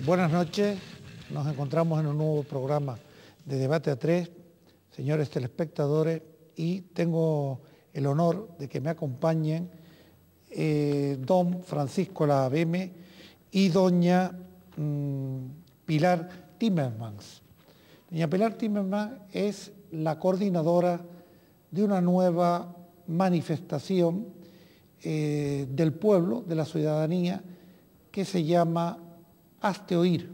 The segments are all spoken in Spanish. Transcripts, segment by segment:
Buenas noches, nos encontramos en un nuevo programa de Debate a Tres, señores telespectadores, y tengo el honor de que me acompañen don Francisco Laveme y doña Pilar Timmermans. Doña Pilar Timmermans es la coordinadora de una nueva manifestación del pueblo, de la ciudadanía, que se llama Hazte Oír,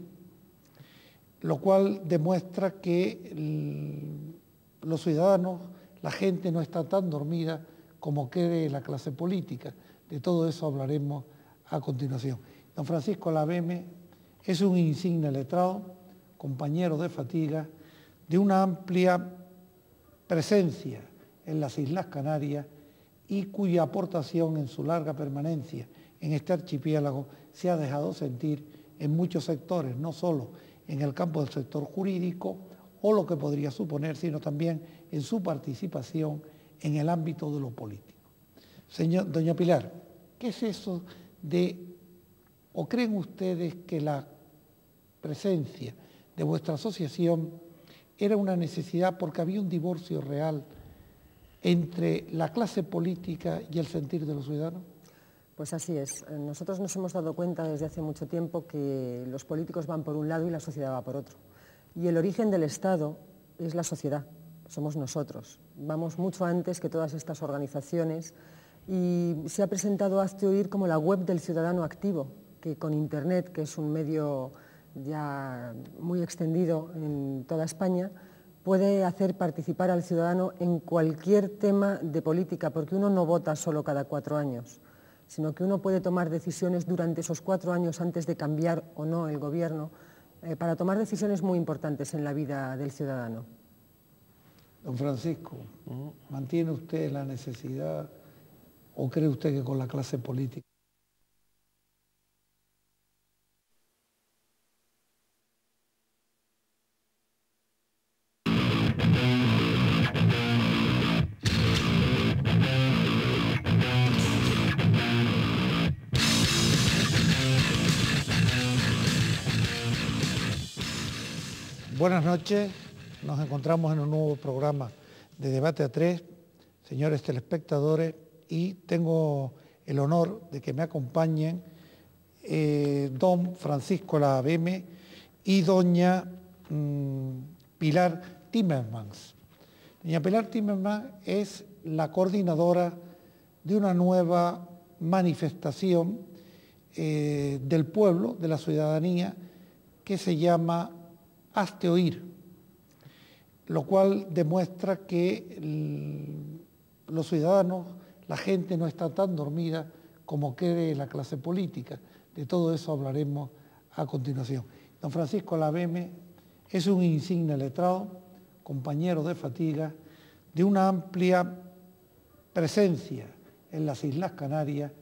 lo cual demuestra que los ciudadanos, la gente no está tan dormida como cree la clase política. De todo eso hablaremos a continuación. Don Francisco Laveme es un insigne letrado, compañero de fatiga, de una amplia presencia en las Islas Canarias y cuya aportación en su larga permanencia en este archipiélago se ha dejado sentir en muchos sectores, no solo en el campo del sector jurídico o lo que podría suponer, sino también en su participación en el ámbito de lo político. Doña Pilar, ¿qué es eso o creen ustedes que la presencia de vuestra asociación era una necesidad porque había un divorcio real entre la clase política y el sentir de los ciudadanos? Pues así es. Nosotros nos hemos dado cuenta desde hace mucho tiempo que los políticos van por un lado y la sociedad va por otro. Y el origen del Estado es la sociedad, somos nosotros. Vamos mucho antes que todas estas organizaciones y se ha presentado Hazte Oír como la web del ciudadano activo, que con Internet, que es un medio ya muy extendido en toda España, puede hacer participar al ciudadano en cualquier tema de política, porque uno no vota solo cada 4 años, sino que uno puede tomar decisiones durante esos 4 años antes de cambiar o no el gobierno, para tomar decisiones muy importantes en la vida del ciudadano. Don Francisco, ¿mantiene usted la necesidad o cree usted que con la clase política? Buenas noches, nos encontramos en un nuevo programa de Debate a Tres, señores telespectadores, y tengo el honor de que me acompañen don Francisco Laveme y doña Pilar Timmermans. Doña Pilar Timmermans es la coordinadora de una nueva manifestación del pueblo, de la ciudadanía, que se llama Hazte Oír, lo cual demuestra que los ciudadanos, la gente no está tan dormida como cree la clase política. De todo eso hablaremos a continuación. Don Francisco Laveme es un insigne letrado, compañero de fatiga, de una amplia presencia en las Islas Canarias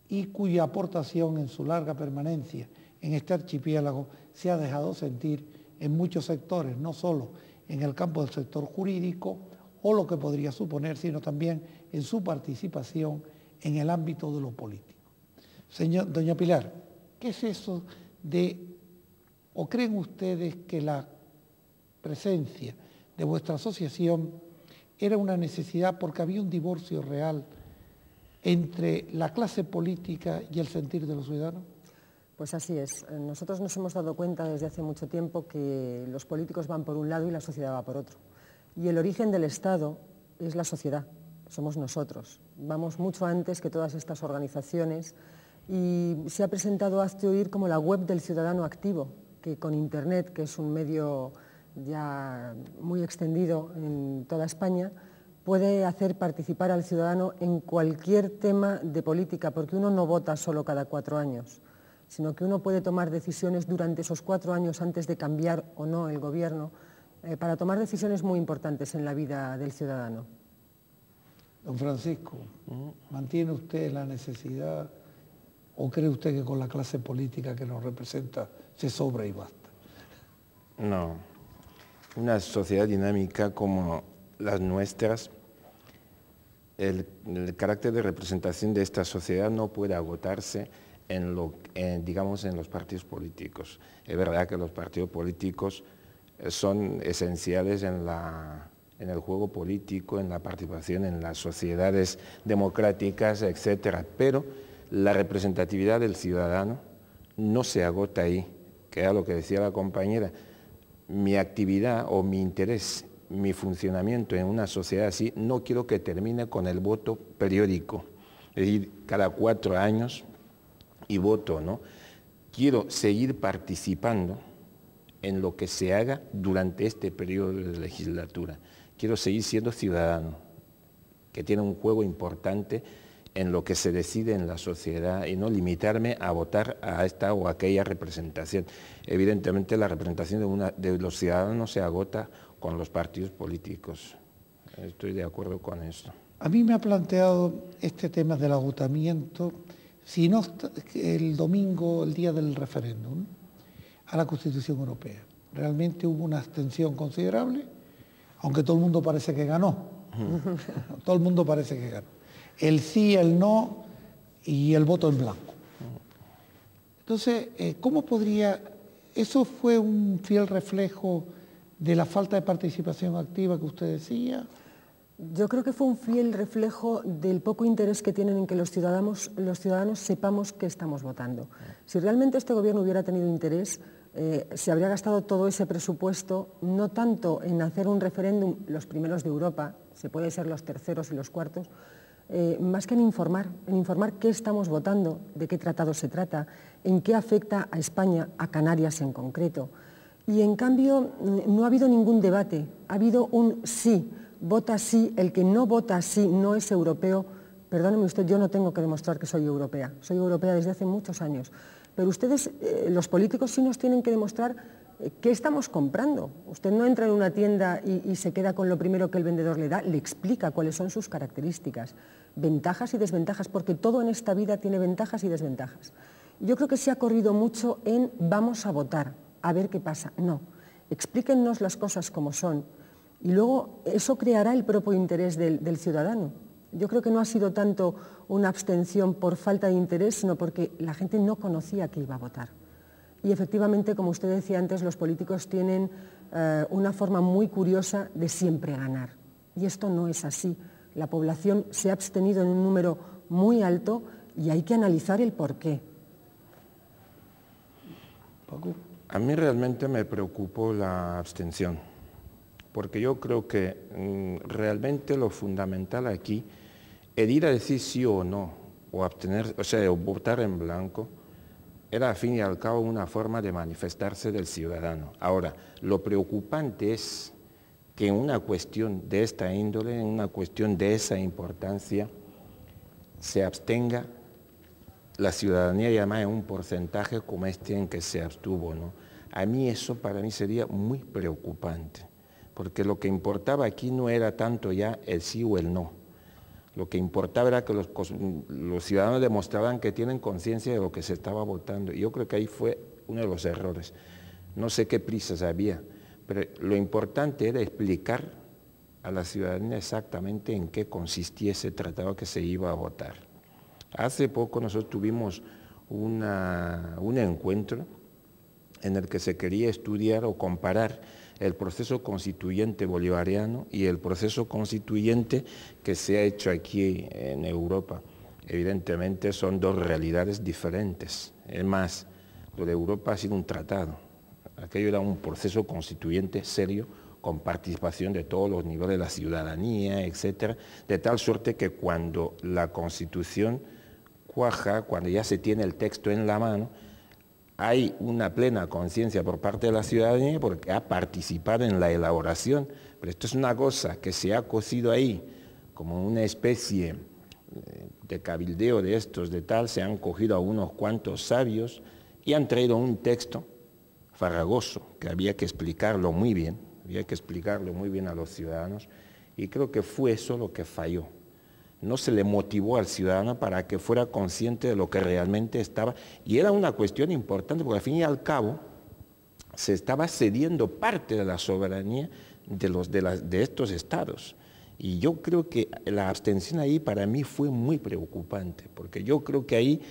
y cuya aportación en su larga permanencia en este archipiélago se ha dejado sentir en muchos sectores, no solo en el campo del sector jurídico o lo que podría suponer, sino también en su participación en el ámbito de lo político. Doña Pilar, ¿qué es eso o creen ustedes que la presencia de vuestra asociación era una necesidad porque había un divorcio real entre la clase política y el sentir de los ciudadanos? Pues así es. Nosotros nos hemos dado cuenta desde hace mucho tiempo que los políticos van por un lado y la sociedad va por otro. Y el origen del Estado es la sociedad, somos nosotros. Vamos mucho antes que todas estas organizaciones y se ha presentado Hazte Oír como la web del ciudadano activo, que con Internet, que es un medio ya muy extendido en toda España, puede hacer participar al ciudadano en cualquier tema de política, porque uno no vota solo cada 4 años, sino que uno puede tomar decisiones durante esos 4 años antes de cambiar o no el gobierno, para tomar decisiones muy importantes en la vida del ciudadano. Don Francisco, ¿mantiene usted la necesidad o cree usted que con la clase política que nos representa se sobra y basta? No. Una sociedad dinámica como las nuestras, el carácter de representación de esta sociedad no puede agotarse digamos, en los partidos políticos. Es verdad que los partidos políticos son esenciales en el juego político, en la participación en las sociedades democráticas, etcétera, pero la representatividad del ciudadano no se agota ahí, que era lo que decía la compañera. Mi actividad o mi interés, mi funcionamiento en una sociedad así, no quiero que termine con el voto periódico, es decir, cada 4 años y voto, ¿no? Quiero seguir participando en lo que se haga durante este periodo de legislatura. Quiero seguir siendo ciudadano, que tiene un juego importante en lo que se decide en la sociedad y no limitarme a votar a esta o aquella representación. Evidentemente la representación de los ciudadanos se agota con los partidos políticos. Estoy de acuerdo con esto. A mí me ha planteado este tema del agotamiento, si no el domingo, el día del referéndum, a la Constitución Europea. Realmente hubo una abstención considerable, aunque todo el mundo parece que ganó. Todo el mundo parece que ganó. El sí, el no y el voto en blanco. Entonces, ¿cómo podría...? ¿Eso fue un fiel reflejo de la falta de participación activa que usted decía? Yo creo que fue un fiel reflejo del poco interés que tienen en que los ciudadanos sepamos qué estamos votando. Si realmente este gobierno hubiera tenido interés, se habría gastado todo ese presupuesto, no tanto en hacer un referéndum, los primeros de Europa, se puede ser los terceros y los cuartos, más que en informar qué estamos votando, de qué tratado se trata, en qué afecta a España, a Canarias en concreto. Y en cambio no ha habido ningún debate, ha habido un sí, vota sí, el que no vota sí no es europeo. Perdóneme usted, yo no tengo que demostrar que soy europea desde hace muchos años, pero ustedes, los políticos, sí nos tienen que demostrar qué estamos comprando. Usted no entra en una tienda y se queda con lo primero que el vendedor le da, le explica cuáles son sus características, ventajas y desventajas, porque todo en esta vida tiene ventajas y desventajas. Yo creo que se ha corrido mucho en vamos a votar, a ver qué pasa. No, explíquennos las cosas como son y luego eso creará el propio interés del ciudadano. Yo creo que no ha sido tanto una abstención por falta de interés, sino porque la gente no conocía que iba a votar. Y efectivamente, como usted decía antes, los políticos tienen una forma muy curiosa de siempre ganar. Y esto no es así. La población se ha abstenido en un número muy alto y hay que analizar el porqué. Paco. A mí realmente me preocupó la abstención, porque yo creo que realmente lo fundamental aquí, el ir a decir sí o no, o abstener, o sea, o votar en blanco, era al fin y al cabo una forma de manifestarse del ciudadano. Ahora, lo preocupante es que en una cuestión de esta índole, en una cuestión de esa importancia, se abstenga la ciudadanía llamada en un porcentaje como este en que se abstuvo, ¿no? A mí eso para mí sería muy preocupante, porque lo que importaba aquí no era tanto ya el sí o el no. Lo que importaba era que los ciudadanos demostraban que tienen conciencia de lo que se estaba votando. Y yo creo que ahí fue uno de los errores. No sé qué prisas había, pero lo importante era explicar a la ciudadanía exactamente en qué consistía ese tratado que se iba a votar. Hace poco nosotros tuvimos un encuentro en el que se quería estudiar o comparar el proceso constituyente bolivariano y el proceso constituyente que se ha hecho aquí en Europa. Evidentemente son dos realidades diferentes. Es más, lo de Europa ha sido un tratado. Aquello era un proceso constituyente serio, con participación de todos los niveles de la ciudadanía, etcétera, de tal suerte que cuando la Constitución cuaja, cuando ya se tiene el texto en la mano, hay una plena conciencia por parte de la ciudadanía porque ha participado en la elaboración, pero esto es una cosa que se ha cocido ahí como una especie de cabildeo de estos, de tal, se han cogido a unos cuantos sabios y han traído un texto farragoso que había que explicarlo muy bien, a los ciudadanos, y creo que fue eso lo que falló. No se le motivó al ciudadano para que fuera consciente de lo que realmente estaba. Y era una cuestión importante, porque al fin y al cabo se estaba cediendo parte de la soberanía de estos estados. Y yo creo que la abstención ahí para mí fue muy preocupante, porque yo creo que ahí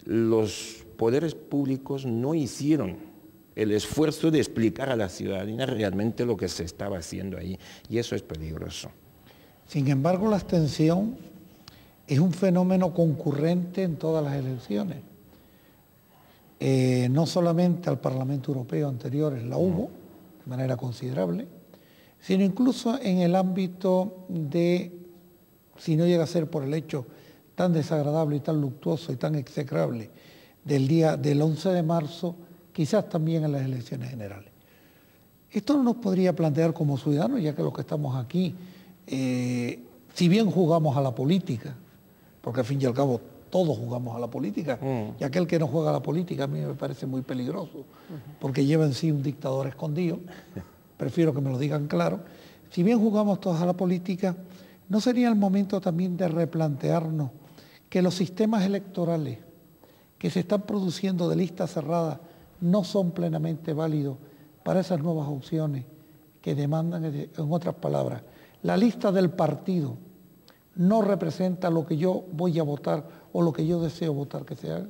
los poderes públicos no hicieron el esfuerzo de explicar a la ciudadanía realmente lo que se estaba haciendo ahí, y eso es peligroso. Sin embargo, la abstención es un fenómeno concurrente en todas las elecciones. No solamente al Parlamento Europeo anteriores la hubo, de manera considerable, sino incluso en el ámbito de, si no llega a ser por el hecho tan desagradable y tan luctuoso y tan execrable del día del 11 de marzo, quizás también en las elecciones generales. Esto no nos podría plantear como ciudadanos, ya que los que estamos aquí, si bien jugamos a la política, porque al fin y al cabo todos jugamos a la política, y aquel que no juega a la política a mí me parece muy peligroso, porque lleva en sí un dictador escondido, prefiero que me lo digan claro. Si bien jugamos todos a la política, ¿no sería el momento también de replantearnos que los sistemas electorales que se están produciendo de listas cerradas no son plenamente válidos para esas nuevas opciones que demandan, en otras palabras, la lista del partido no representa lo que yo voy a votar o lo que yo deseo votar que se haga?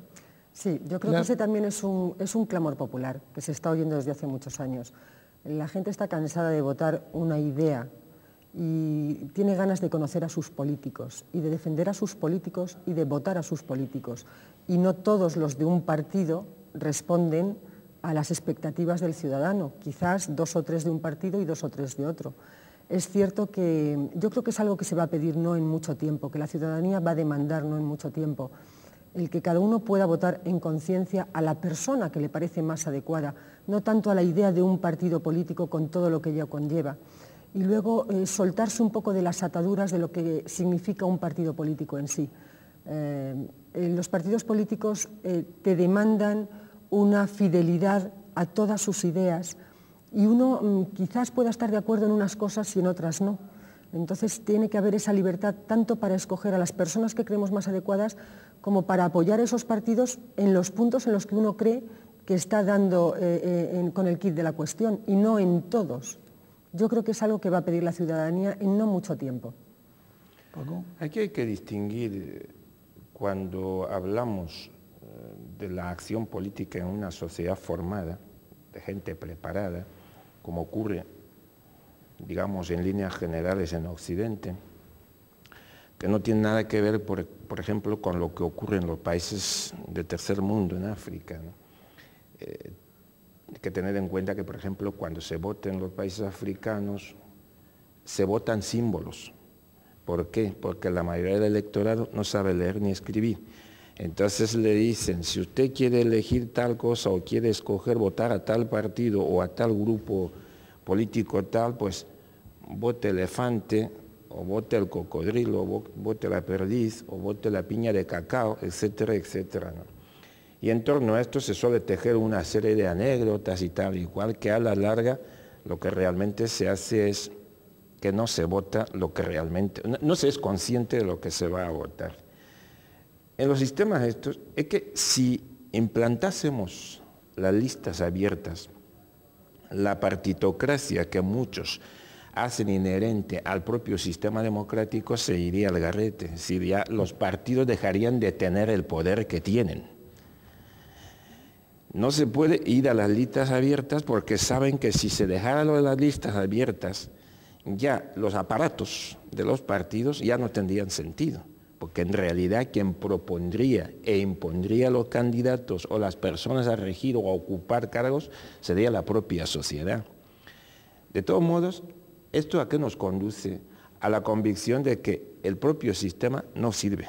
Sí, yo creo que ese también es un clamor popular que se está oyendo desde hace muchos años. La gente está cansada de votar una idea y tiene ganas de conocer a sus políticos y de defender a sus políticos y de votar a sus políticos. Y no todos los de un partido responden a las expectativas del ciudadano, quizás 2 o 3 de un partido y 2 o 3 de otro. Es cierto que yo creo que es algo que se va a pedir no en mucho tiempo, que la ciudadanía va a demandar no en mucho tiempo, el que cada uno pueda votar en conciencia a la persona que le parece más adecuada, no tanto a la idea de un partido político con todo lo que ello conlleva. Y luego soltarse un poco de las ataduras de lo que significa un partido político en sí. Los partidos políticos te demandan una fidelidad a todas sus ideas, y uno quizás pueda estar de acuerdo en unas cosas y en otras no. Entonces tiene que haber esa libertad tanto para escoger a las personas que creemos más adecuadas como para apoyar esos partidos en los puntos en los que uno cree que está dando con el quid de la cuestión, y no en todos. Yo creo que es algo que va a pedir la ciudadanía en no mucho tiempo. Aquí hay que distinguir cuando hablamos de la acción política en una sociedad formada, de gente preparada, como ocurre, digamos, en líneas generales en Occidente, que no tiene nada que ver, por ejemplo, con lo que ocurre en los países del tercer mundo, en África, ¿no? Hay que tener en cuenta que, por ejemplo, cuando se vota en los países africanos, se votan símbolos. ¿Por qué? Porque la mayoría del electorado no sabe leer ni escribir. Entonces le dicen, si usted quiere elegir tal cosa o quiere escoger votar a tal partido o a tal grupo político tal, pues vote elefante, o vote el cocodrilo, o vote la perdiz, o vote la piña de cacao, etcétera, etcétera, ¿no? Y en torno a esto se suele tejer una serie de anécdotas y tal, igual que a la larga lo que realmente se hace es que no se vota lo que realmente, no se es consciente de lo que se va a votar. En los sistemas estos, es que si implantásemos las listas abiertas, la partitocracia que muchos hacen inherente al propio sistema democrático se iría al garrete, es decir, ya los partidos dejarían de tener el poder que tienen. No se puede ir a las listas abiertas porque saben que si se dejara lo de las listas abiertas, ya los aparatos de los partidos ya no tendrían sentido. Porque en realidad quien propondría e impondría los candidatos o las personas a regir o a ocupar cargos sería la propia sociedad. De todos modos, ¿esto a qué nos conduce? A la convicción de que el propio sistema no sirve.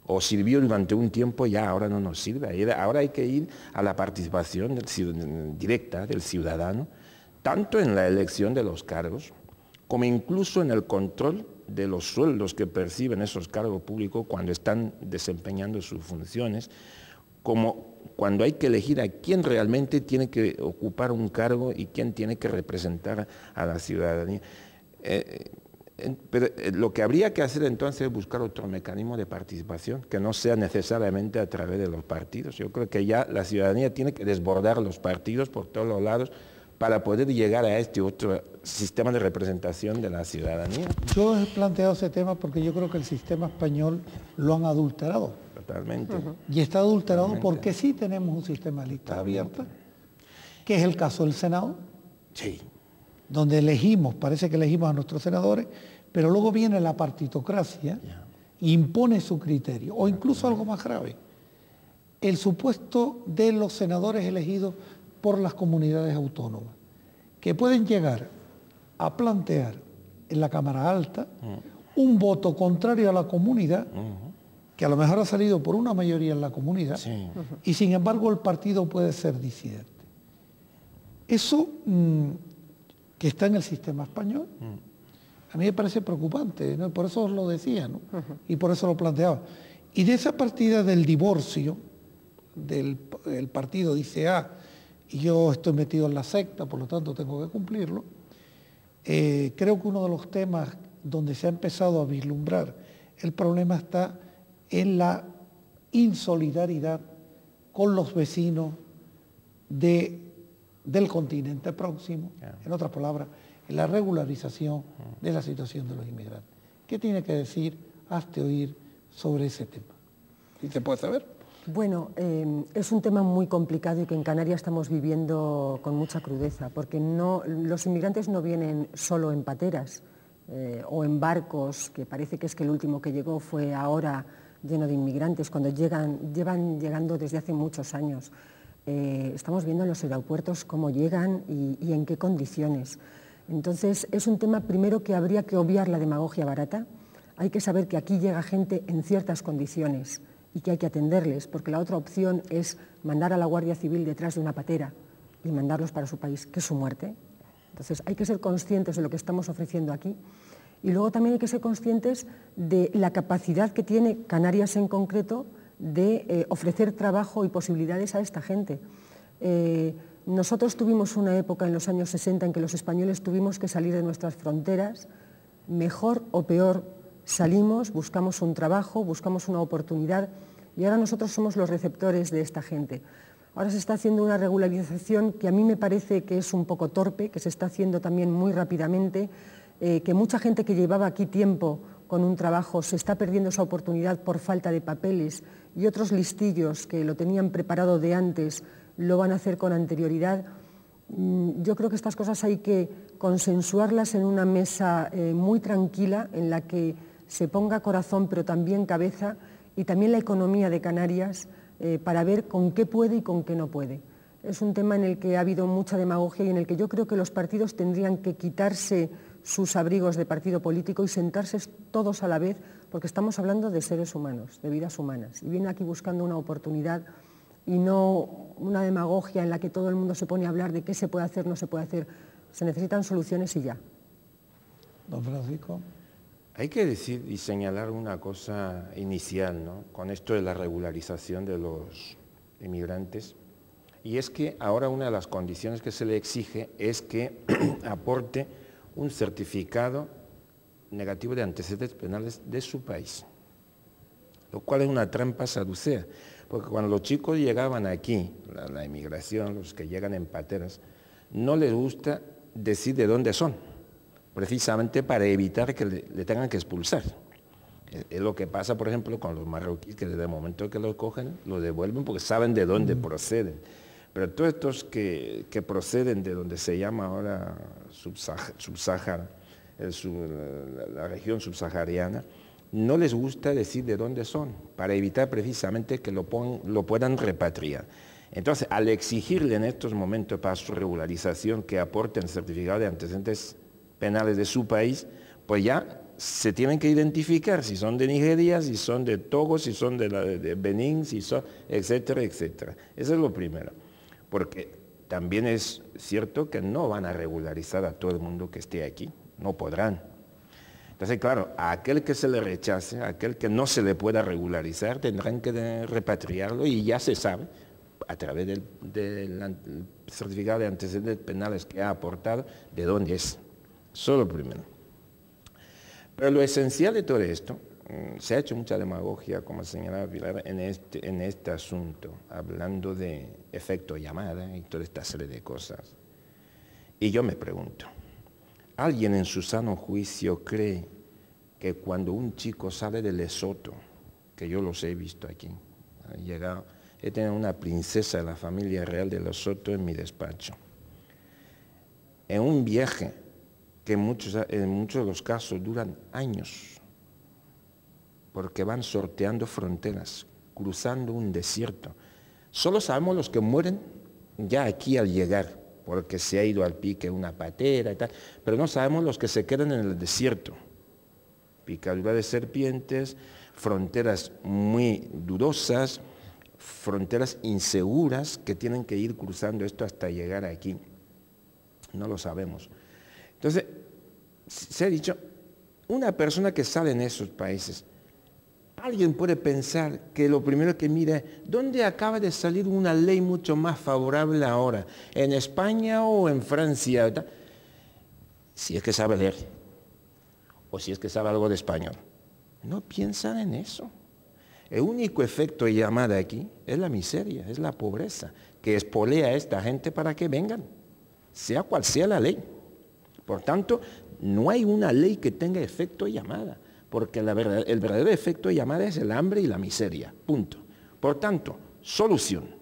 O sirvió durante un tiempo, ya ahora no nos sirve. Ahora hay que ir a la participación directa del ciudadano, tanto en la elección de los cargos, como incluso en el control de los sueldos que perciben esos cargos públicos cuando están desempeñando sus funciones, como cuando hay que elegir a quién realmente tiene que ocupar un cargo y quién tiene que representar a la ciudadanía. Pero lo que habría que hacer entonces es buscar otro mecanismo de participación que no sea necesariamente a través de los partidos. Yo creo que ya la ciudadanía tiene que desbordar los partidos por todos los lados para poder llegar a este otro sistema de representación de la ciudadanía. Yo he planteado ese tema porque yo creo que el sistema español lo han adulterado. Totalmente. Y está adulterado Totalmente. porque sí tenemos un sistema de lista abierta, que es el caso del Senado, Sí. donde elegimos, parece que elegimos a nuestros senadores, pero luego viene la partitocracia e impone su criterio, o incluso algo más grave, el supuesto de los senadores elegidos por las comunidades autónomas, que pueden llegar a plantear en la Cámara Alta un voto contrario a la comunidad, que a lo mejor ha salido por una mayoría en la comunidad, Sí. y sin embargo el partido puede ser disidente. Eso que está en el sistema español, a mí me parece preocupante, ¿no? Por eso os lo decía, ¿no? Y por eso lo planteaba. Y de esa partida del divorcio, el partido dice, y yo estoy metido en la secta, por lo tanto tengo que cumplirlo, creo que uno de los temas donde se ha empezado a vislumbrar el problema está en la insolidaridad con los vecinos del continente próximo, en otras palabras, en la regularización de la situación de los inmigrantes. ¿Qué tiene que decir, hazte oír sobre ese tema? ¿Y se puede saber? Bueno, es un tema muy complicado y que en Canarias estamos viviendo con mucha crudeza, porque los inmigrantes no vienen solo en pateras o en barcos, que parece que es que el último que llegó fue ahora lleno de inmigrantes, cuando llevan llegando desde hace muchos años. Estamos viendo en los aeropuertos cómo llegan y en qué condiciones. Entonces, es un tema primero que habría que obviar la demagogia barata. Hay que saber que aquí llega gente en ciertas condiciones y que hay que atenderles, porque la otra opción es mandar a la Guardia Civil detrás de una patera y mandarlos para su país, que es su muerte. Entonces hay que ser conscientes de lo que estamos ofreciendo aquí y luego también hay que ser conscientes de la capacidad que tiene Canarias en concreto de ofrecer trabajo y posibilidades a esta gente. Nosotros tuvimos una época en los años 60 en que los españoles tuvimos que salir de nuestras fronteras, mejor o peor salimos, buscamos un trabajo, buscamos una oportunidad y ahora nosotros somos los receptores de esta gente. Ahora se está haciendo una regularización que a mí me parece que es un poco torpe, que se está haciendo también muy rápidamente, que mucha gente que llevaba aquí tiempo con un trabajo se está perdiendo esa oportunidad por falta de papeles y otros listillos que lo tenían preparado de antes lo van a hacer con anterioridad. Yo creo que estas cosas hay que consensuarlas en una mesa muy tranquila en la que se ponga corazón pero también cabeza y también la economía de Canarias para ver con qué puede y con qué no puede. Es un tema en el que ha habido mucha demagogia y en el que yo creo que los partidos tendrían que quitarse sus abrigos de partido político y sentarse todos a la vez, porque estamos hablando de seres humanos, de vidas humanas, y viene aquí buscando una oportunidad y no una demagogia en la que todo el mundo se pone a hablar de qué se puede hacer, no se puede hacer. Se necesitan soluciones y ya. Don Francisco. Hay que decir y señalar una cosa inicial, ¿no? Con esto de la regularización de los inmigrantes, y es que ahora una de las condiciones que se le exige es que aporte un certificado negativo de antecedentes penales de su país, lo cual es una trampa saducea, porque cuando los chicos llegaban aquí, la inmigración, los que llegan en pateras, no les gusta decir de dónde son, precisamente para evitar que le tengan que expulsar. Es lo que pasa, por ejemplo, con los marroquíes, que desde el momento que los cogen, los devuelven porque saben de dónde proceden. Pero todos estos que proceden de donde se llama ahora Subsahara, la región subsahariana, no les gusta decir de dónde son, para evitar precisamente que lo puedan repatriar. Entonces, al exigirle en estos momentos para su regularización que aporten certificado de antecedentes penales de su país, pues ya se tienen que identificar si son de Nigeria, si son de Togo, si son de Benín, si son, etcétera, etcétera. Eso es lo primero, porque también es cierto que no van a regularizar a todo el mundo que esté aquí, no podrán. Entonces, claro, a aquel que se le rechace, a aquel que no se le pueda regularizar, tendrán que repatriarlo y ya se sabe, a través del certificado de antecedentes penales que ha aportado, de dónde es. Solo primero. Pero lo esencial de todo esto, se ha hecho mucha demagogia, como señalaba Pilar, en este asunto, hablando de efecto llamada y toda esta serie de cosas. Y yo me pregunto, ¿alguien en su sano juicio cree que cuando un chico sale de Lesoto, que yo los he visto aquí. He tenido una princesa de la familia real de los Soto en mi despacho. En un viaje que en muchos de los casos duran años, porque van sorteando fronteras, cruzando un desierto. Solo sabemos los que mueren ya aquí al llegar, porque se ha ido al pique una patera y tal, pero no sabemos los que se quedan en el desierto. Picadura de serpientes, fronteras muy dudosas, fronteras inseguras que tienen que ir cruzando esto hasta llegar aquí. No lo sabemos. Entonces, se ha dicho, una persona que sale en esos países, alguien puede pensar que lo primero que mira es, ¿dónde acaba de salir una ley mucho más favorable ahora? ¿En España o en Francia? Si es que sabe leer, o si es que sabe algo de español. No piensan en eso. El único efecto de llamada aquí es la miseria, es la pobreza, que espolea a esta gente para que vengan, sea cual sea la ley. Por tanto, no hay una ley que tenga efecto de llamada, porque el verdadero efecto de llamada es el hambre y la miseria, punto. Por tanto, solución.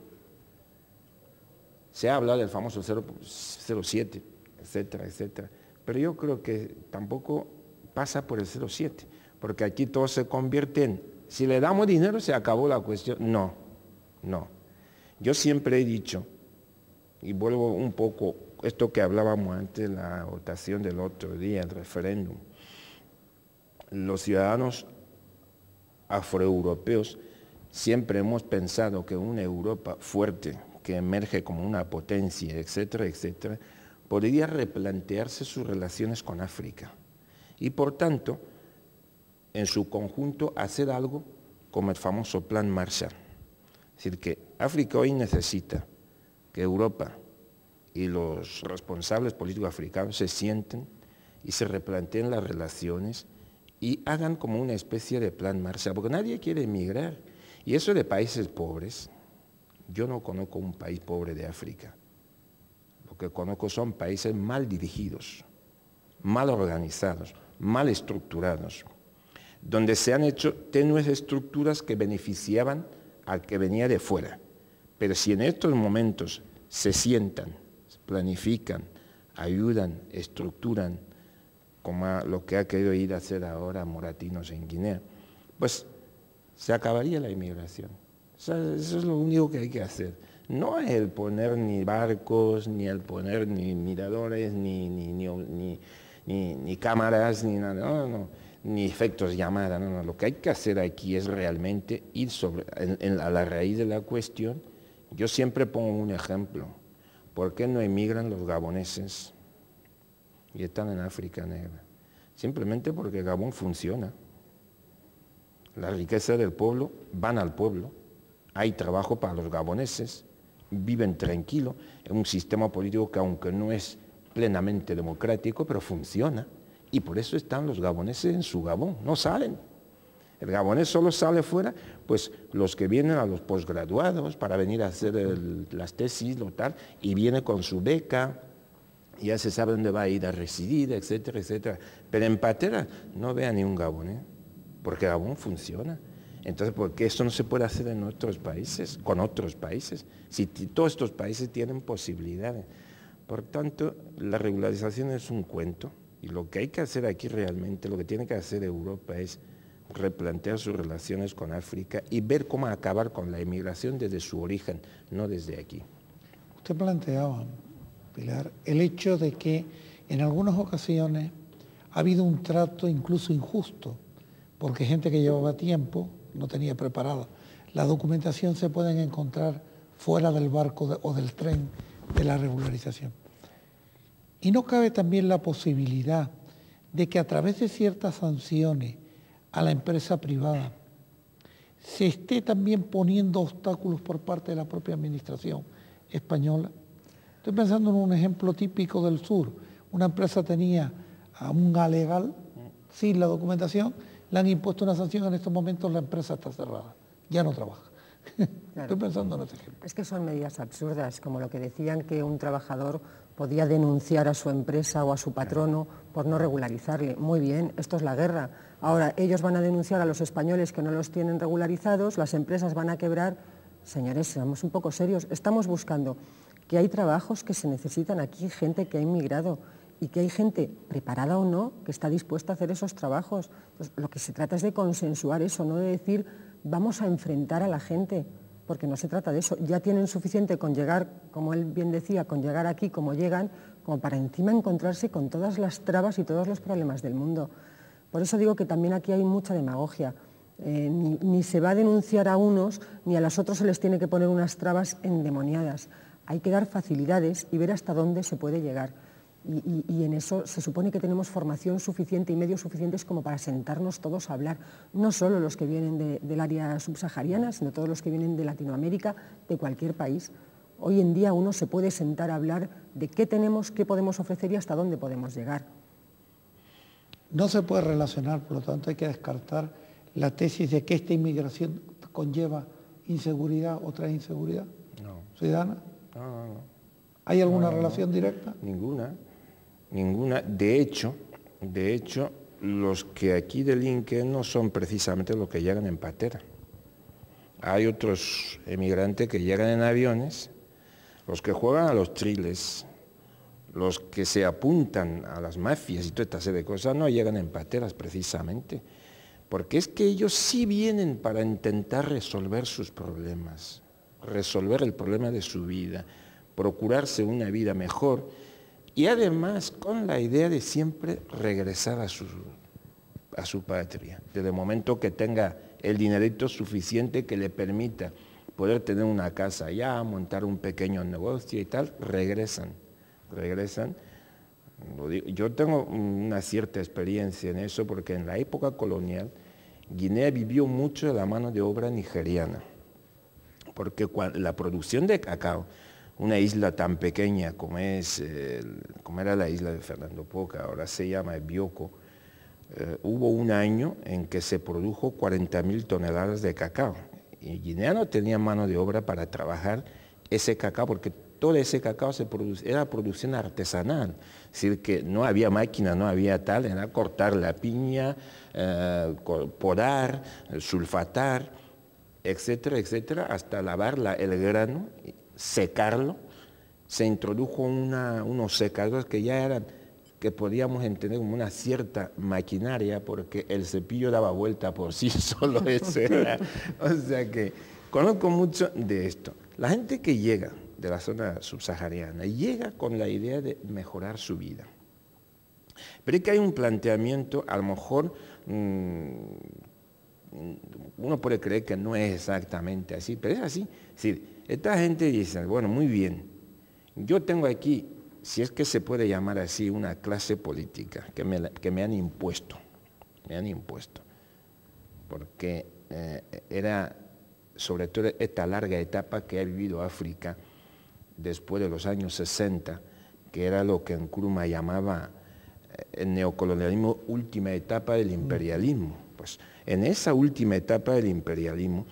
Se ha hablado del famoso 0,7, etcétera, etcétera, pero yo creo que tampoco pasa por el 0,7, porque aquí todo se convierte en, si le damos dinero se acabó la cuestión. No, no. Yo siempre he dicho, y vuelvo un poco, esto que hablábamos antes, la votación del otro día, el referéndum, los ciudadanos afroeuropeos siempre hemos pensado que una Europa fuerte, que emerge como una potencia, etcétera, etcétera, podría replantearse sus relaciones con África y, por tanto, en su conjunto, hacer algo como el famoso Plan Marshall. Es decir, que África hoy necesita que Europa y los responsables políticos africanos se sienten y se replanteen las relaciones y hagan como una especie de Plan Marshall, porque nadie quiere emigrar. Y eso de países pobres, yo no conozco un país pobre de África. Lo que conozco son países mal dirigidos, mal organizados, mal estructurados, donde se han hecho tenues estructuras que beneficiaban al que venía de fuera. Pero si en estos momentos se sientan, planifican, ayudan, estructuran, como lo que ha querido ir a hacer ahora Moratinos en Guinea, pues se acabaría la inmigración. O sea, eso es lo único que hay que hacer. No es el poner ni barcos, ni el poner ni miradores, ni cámaras, ni nada, no, ni efectos llamada, no. Lo que hay que hacer aquí es realmente ir a la raíz de la cuestión. Yo siempre pongo un ejemplo. ¿Por qué no emigran los gaboneses y están en África Negra? Simplemente porque Gabón funciona. La riqueza del pueblo van al pueblo. Hay trabajo para los gaboneses, viven tranquilos en un sistema político que, aunque no es plenamente democrático, pero funciona. Y por eso están los gaboneses en su Gabón, no salen. El gabonés solo sale fuera, pues los que vienen a los posgraduados para venir a hacer las tesis, lo tal, y viene con su beca, ya se sabe dónde va a ir a residir, etcétera, etcétera. Pero en Patera no vea ni un gabonés, porque Gabón funciona. Entonces, ¿por qué eso no se puede hacer en otros países, con otros países? Si todos estos países tienen posibilidades. Por tanto, la regularización es un cuento, y lo que hay que hacer aquí realmente, lo que tiene que hacer Europa es replantear sus relaciones con África y ver cómo acabar con la emigración desde su origen, no desde aquí. Usted planteaba, Pilar, el hecho de que en algunas ocasiones ha habido un trato incluso injusto, porque gente que llevaba tiempo no tenía preparada la documentación, se pueden encontrar fuera del barco o del tren de la regularización. Y no cabe también la posibilidad de que a través de ciertas sanciones a la empresa privada se esté también poniendo obstáculos por parte de la propia administración española. Estoy pensando en un ejemplo típico del sur. Una empresa tenía a un alegal sin la documentación, le han impuesto una sanción, en estos momentos la empresa está cerrada, ya no trabaja. Claro. Estoy pensando en ese ejemplo. Es que son medidas absurdas, como lo que decían que un trabajador podía denunciar a su empresa o a su patrono por no regularizarle. Muy bien, esto es la guerra. Ahora, ellos van a denunciar a los españoles que no los tienen regularizados, las empresas van a quebrar. Señores, seamos un poco serios. Estamos buscando que hay trabajos que se necesitan aquí, gente que ha inmigrado y que hay gente, preparada o no, que está dispuesta a hacer esos trabajos. Entonces, lo que se trata es de consensuar eso, no de decir vamos a enfrentar a la gente, porque no se trata de eso. Ya tienen suficiente con llegar, como él bien decía, con llegar aquí como llegan, como para encima encontrarse con todas las trabas y todos los problemas del mundo. Por eso digo que también aquí hay mucha demagogia. Ni se va a denunciar a unos, ni a los otros se les tiene que poner unas trabas endemoniadas. Hay que dar facilidades y ver hasta dónde se puede llegar. Y en eso se supone que tenemos formación suficiente y medios suficientes como para sentarnos todos a hablar, no solo los que vienen del área subsahariana, sino todos los que vienen de Latinoamérica, de cualquier país. Hoy en día uno se puede sentar a hablar de qué tenemos, qué podemos ofrecer y hasta dónde podemos llegar. No se puede relacionar, por lo tanto hay que descartar la tesis de que esta inmigración conlleva inseguridad o trae inseguridad ciudadana. No. ¿Hay alguna relación directa? Ninguna. De hecho, los que aquí delinquen no son precisamente los que llegan en patera. Hay otros emigrantes que llegan en aviones, los que juegan a los triles, los que se apuntan a las mafias y toda esta serie de cosas, no llegan en pateras precisamente, porque es que ellos sí vienen para intentar resolver sus problemas, resolver el problema de su vida, procurarse una vida mejor y además con la idea de siempre regresar a su patria, desde el momento que tenga el dinerito suficiente que le permita poder tener una casa allá, montar un pequeño negocio y tal, regresan. Yo tengo una cierta experiencia en eso porque en la época colonial Guinea vivió mucho de la mano de obra nigeriana, porque la producción de cacao, una isla tan pequeña como era la isla de Fernando Poca, ahora se llama Bioko, hubo un año en que se produjo 40.000 toneladas de cacao. Y Guinea no tenía mano de obra para trabajar ese cacao, porque todo ese cacao era producción artesanal. Es decir, que no había máquina, no había tal, era cortar la piña, podar, sulfatar, etcétera, etcétera, hasta lavar el grano, secarlo. Se introdujo unos secadores que ya eran, que podíamos entender como una cierta maquinaria, porque el cepillo daba vuelta por sí solo, eso era. O sea que conozco mucho de esto. La gente que llega de la zona subsahariana llega con la idea de mejorar su vida. Pero es que hay un planteamiento, a lo mejor uno puede creer que no es exactamente así, pero es así. Es decir, esta gente dice, bueno, muy bien, yo tengo aquí, si es que se puede llamar así, una clase política que me han impuesto, porque era sobre todo esta larga etapa que ha vivido África después de los años 60, que era lo que Nkrumah llamaba el neocolonialismo, última etapa del imperialismo. Pues en esa última etapa del imperialismo,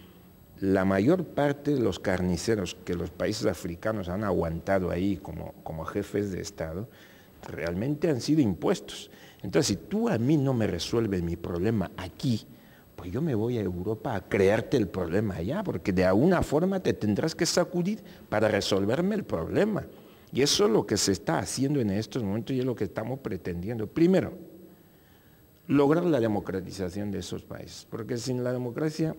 la mayor parte de los carniceros que los países africanos han aguantado ahí como jefes de Estado, realmente han sido impuestos. Entonces, si tú a mí no me resuelves mi problema aquí, pues yo me voy a Europa a crearte el problema allá, porque de alguna forma te tendrás que sacudir para resolverme el problema. Y eso es lo que se está haciendo en estos momentos y es lo que estamos pretendiendo. Primero, lograr la democratización de esos países, porque sin la democracia,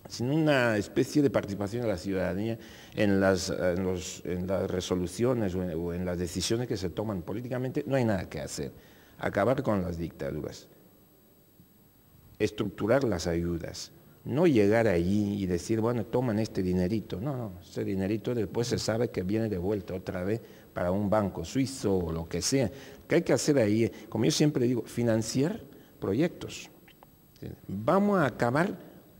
sin una especie de participación de la ciudadanía en las resoluciones o en las decisiones que se toman políticamente, no hay nada que hacer. Acabar con las dictaduras, estructurar las ayudas, no llegar allí y decir, bueno, toman este dinerito. No, ese dinerito después se sabe que viene de vuelta otra vez para un banco suizo o lo que sea. ¿Qué hay que hacer ahí? Como yo siempre digo, financiar proyectos. Vamos a acabar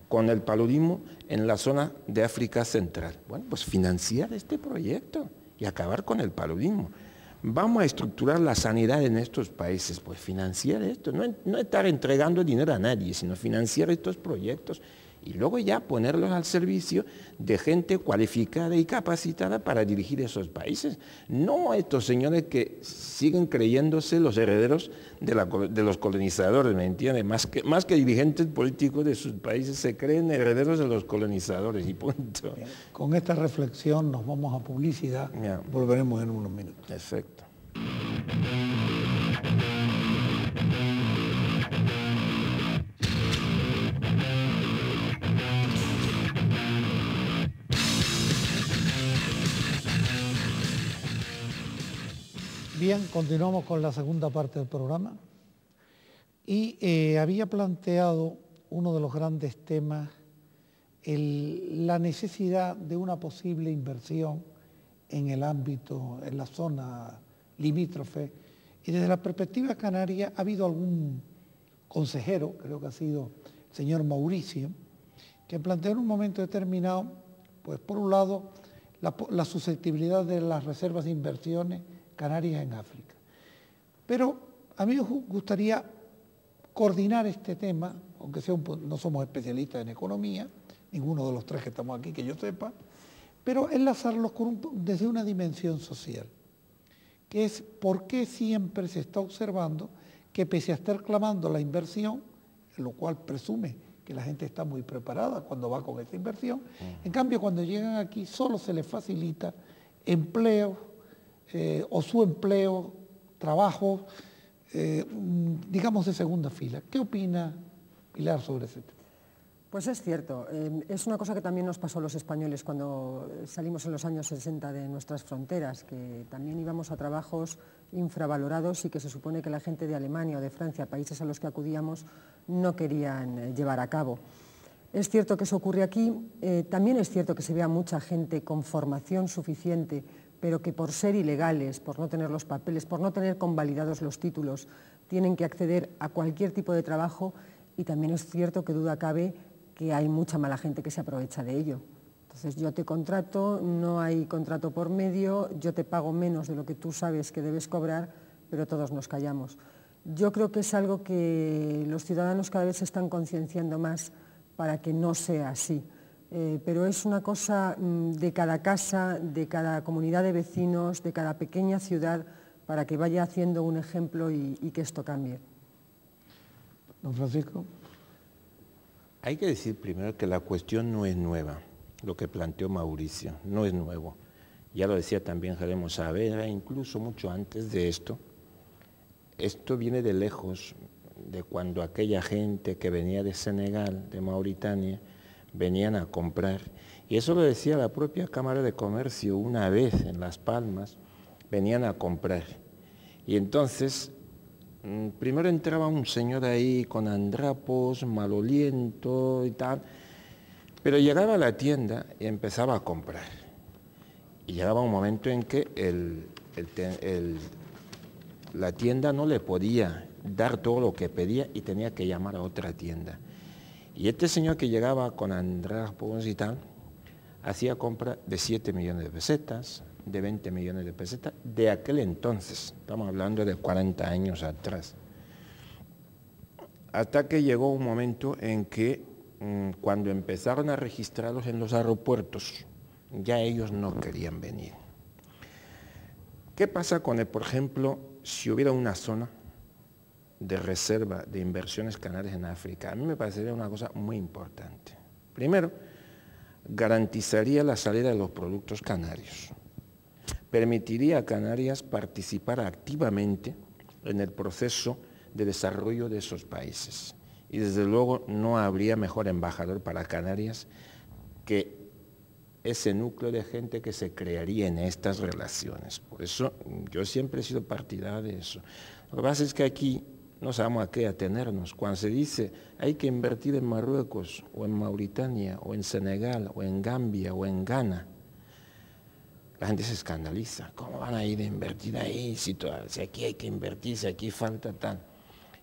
con el paludismo en la zona de África Central. Bueno, pues financiar este proyecto y acabar con el paludismo. Vamos a estructurar la sanidad en estos países, pues financiar esto, no estar entregando dinero a nadie, sino financiar estos proyectos y luego ya ponerlos al servicio de gente cualificada y capacitada para dirigir esos países. No estos señores que siguen creyéndose los herederos de los colonizadores, ¿me entiendes? Más que dirigentes políticos de sus países, se creen herederos de los colonizadores y punto. Bien, con esta reflexión nos vamos a publicidad, Ya. Volveremos en unos minutos. Perfecto. Bien, continuamos con la segunda parte del programa y había planteado uno de los grandes temas, la necesidad de una posible inversión en el ámbito, en la zona limítrofe, y desde la perspectiva canaria ha habido algún consejero, creo que ha sido el señor Mauricio, que planteó en un momento determinado, pues por un lado, la susceptibilidad de las reservas de inversiones canarias en África. Pero a mí me gustaría coordinar este tema, aunque no somos especialistas en economía, ninguno de los tres que estamos aquí que yo sepa, pero enlazarlos desde una dimensión social, que es por qué siempre se está observando que pese a estar clamando la inversión, lo cual presume que la gente está muy preparada cuando va con esa inversión, en cambio cuando llegan aquí solo se les facilita empleo, o su empleo, trabajo, digamos de segunda fila. ¿Qué opina Pilar sobre ese tema? Pues es cierto, es una cosa que también nos pasó a los españoles cuando salimos en los años 60 de nuestras fronteras, que también íbamos a trabajos infravalorados y que se supone que la gente de Alemania o de Francia, países a los que acudíamos, no querían llevar a cabo. Es cierto que eso ocurre aquí, también es cierto que se ve a mucha gente con formación suficiente, pero que por ser ilegales, por no tener los papeles, por no tener convalidados los títulos, tienen que acceder a cualquier tipo de trabajo, y también es cierto que duda cabe que hay mucha mala gente que se aprovecha de ello. Entonces yo te contrato, no hay contrato por medio, yo te pago menos de lo que tú sabes que debes cobrar, pero todos nos callamos. Yo creo que es algo que los ciudadanos cada vez se están concienciando más para que no sea así. Pero es una cosa de cada casa, de cada comunidad de vecinos, de cada pequeña ciudad, para que vaya haciendo un ejemplo y que esto cambie. Don Francisco. Hay que decir primero que la cuestión no es nueva, lo que planteó Mauricio, no es nuevo. Ya lo decía también Jeremo Saavedra, incluso mucho antes de esto. Esto viene de lejos, de cuando aquella gente que venía de Senegal, de Mauritania, venían a comprar. Y eso lo decía la propia Cámara de Comercio una vez en Las Palmas, venían a comprar. Y entonces, primero entraba un señor ahí con andrapos, maloliento y tal, pero llegaba a la tienda y empezaba a comprar. Y llegaba un momento en que la tienda no le podía dar todo lo que pedía y tenía que llamar a otra tienda. Y este señor que llegaba con andrapos y tal, hacía compra de 7 millones de pesetas, de 20 millones de pesetas, de aquel entonces, estamos hablando de 40 años atrás. Hasta que llegó un momento en que cuando empezaron a registrarlos en los aeropuertos, ya ellos no querían venir. ¿Qué pasa con por ejemplo, si hubiera una zona de reserva de inversiones canarias en África? A mí me parecería una cosa muy importante. Primero, garantizaría la salida de los productos canarios. Permitiría a Canarias participar activamente en el proceso de desarrollo de esos países. Y desde luego no habría mejor embajador para Canarias que ese núcleo de gente que se crearía en estas relaciones. Por eso yo siempre he sido partidario de eso. Lo que pasa es que aquí no sabemos a qué atenernos. Cuando se dice hay que invertir en Marruecos, o en Mauritania, o en Senegal, o en Gambia, o en Ghana, la gente se escandaliza. ¿Cómo van a ir a invertir ahí si aquí hay que invertir, si aquí falta tal?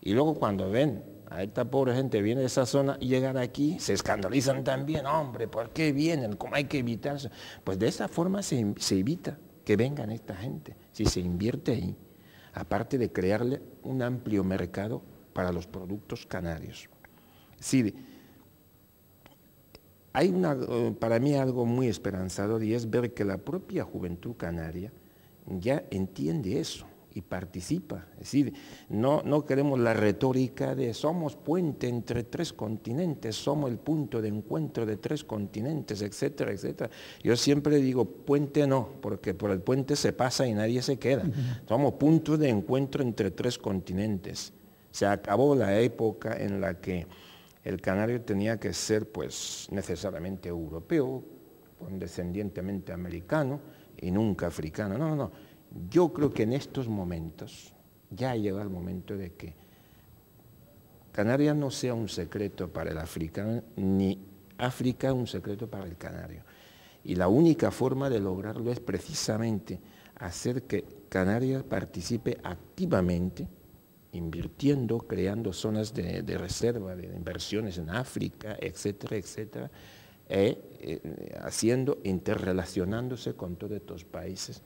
Y luego cuando ven a esta pobre gente viene de esa zona y llegan aquí, se escandalizan también. Hombre, ¿por qué vienen? ¿Cómo hay que evitarse? Pues de esa forma se evita que vengan esta gente, si se invierte ahí, aparte de crearle un amplio mercado para los productos canarios. Es decir, para mí algo muy esperanzador, y es ver que la propia juventud canaria ya entiende eso y participa. Es decir, no queremos la retórica de somos puente entre 3 continentes, somos el punto de encuentro de 3 continentes, etcétera, etcétera. Yo siempre digo puente no, porque por el puente se pasa y nadie se queda. Somos punto de encuentro entre 3 continentes. Se acabó la época en la que el canario tenía que ser pues necesariamente europeo, condescendientemente americano y nunca africano. No. Yo creo que en estos momentos ya llega el momento de que Canarias no sea un secreto para el africano, ni África un secreto para el canario. Y la única forma de lograrlo es precisamente hacer que Canarias participe activamente, invirtiendo, creando zonas de reserva, de inversiones en África, etcétera, etcétera, interrelacionándose con todos estos países,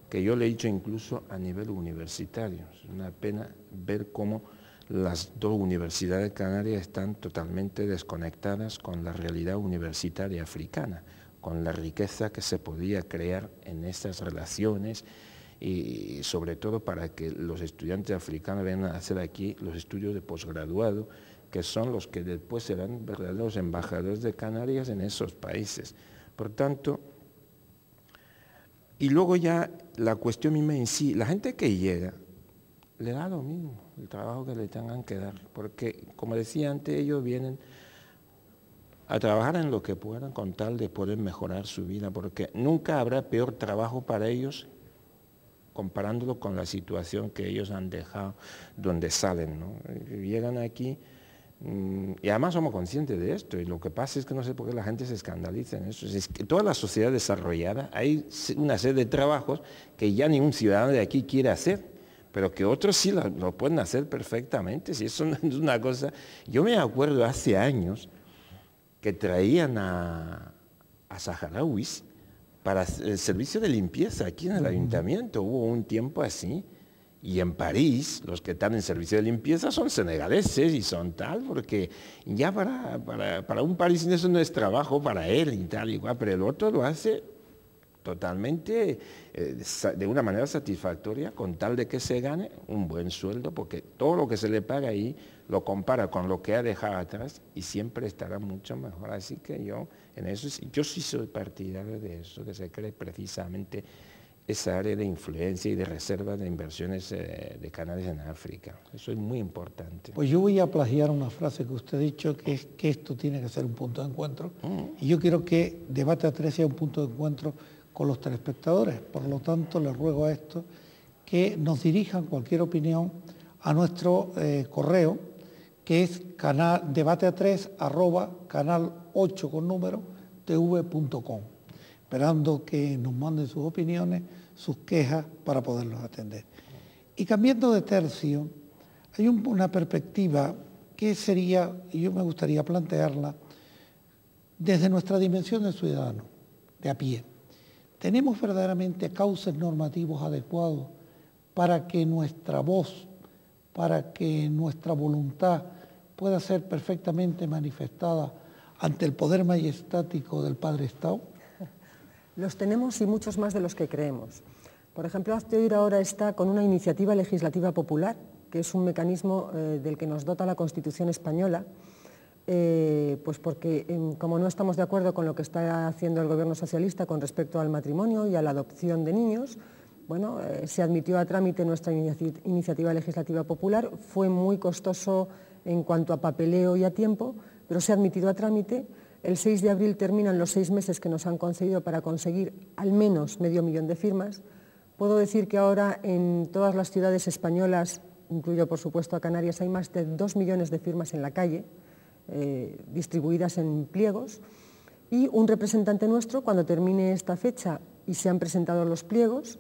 que yo le he dicho incluso a nivel universitario. Es una pena ver cómo las 2 universidades de Canarias están totalmente desconectadas con la realidad universitaria africana, con la riqueza que se podía crear en estas relaciones, y sobre todo para que los estudiantes africanos vengan a hacer aquí los estudios de posgraduado, que son los que después serán verdaderos embajadores de Canarias en esos países. Por tanto, y luego ya la cuestión misma en sí, la gente que llega, le da lo mismo el trabajo que le tengan que dar, porque como decía antes, ellos vienen a trabajar en lo que puedan con tal de poder mejorar su vida, porque nunca habrá peor trabajo para ellos comparándolo con la situación que ellos han dejado donde salen, ¿no? Llegan aquí, y además somos conscientes de esto, y lo que pasa es que no sé por qué la gente se escandaliza en eso. Es que toda la sociedad desarrollada hay una serie de trabajos que ya ningún ciudadano de aquí quiere hacer, pero que otros sí lo pueden hacer perfectamente. Si eso es una cosa. Yo me acuerdo hace años que traían a saharauis para el servicio de limpieza aquí en el ayuntamiento. Hubo un tiempo así. Y en París, los que están en servicio de limpieza son senegaleses y son tal, porque ya para un parisino eso no es trabajo para él y tal, igual, pero el otro lo hace totalmente de una manera satisfactoria, con tal de que se gane un buen sueldo, porque todo lo que se le paga ahí lo compara con lo que ha dejado atrás y siempre estará mucho mejor. Así que yo sí soy partidario de eso, que se cree precisamente esa área de influencia y de reserva de inversiones de Canarias en África. Eso es muy importante. Pues yo voy a plagiar una frase que usted ha dicho, que es que esto tiene que ser un punto de encuentro. Y yo quiero que Debate A3 sea un punto de encuentro con los telespectadores. Por lo tanto, les ruego a estos que nos dirijan cualquier opinión a nuestro correo, que es debatea3@canal8 con número tv.com, esperando que nos manden sus opiniones, sus quejas, para poderlos atender. Y cambiando de tercio, hay una perspectiva que sería, y yo me gustaría plantearla, desde nuestra dimensión de ciudadano, de a pie. ¿Tenemos verdaderamente cauces normativos adecuados para que nuestra voz, para que nuestra voluntad pueda ser perfectamente manifestada ante el poder majestático del Padre Estado? Los tenemos, y muchos más de los que creemos. Por ejemplo, Hazte Oír ahora está con una iniciativa legislativa popular, que es un mecanismo del que nos dota la Constitución española, pues porque como no estamos de acuerdo con lo que está haciendo el gobierno socialista con respecto al matrimonio y a la adopción de niños, bueno, se admitió a trámite nuestra iniciativa legislativa popular. Fue muy costoso en cuanto a papeleo y a tiempo, pero se ha admitido a trámite. El 6 de abril terminan los 6 meses que nos han concedido para conseguir al menos 500.000 de firmas. Puedo decir que ahora en todas las ciudades españolas, incluyo por supuesto a Canarias, hay más de 2 millones de firmas en la calle, distribuidas en pliegos, y un representante nuestro, cuando termine esta fecha y se han presentado los pliegos,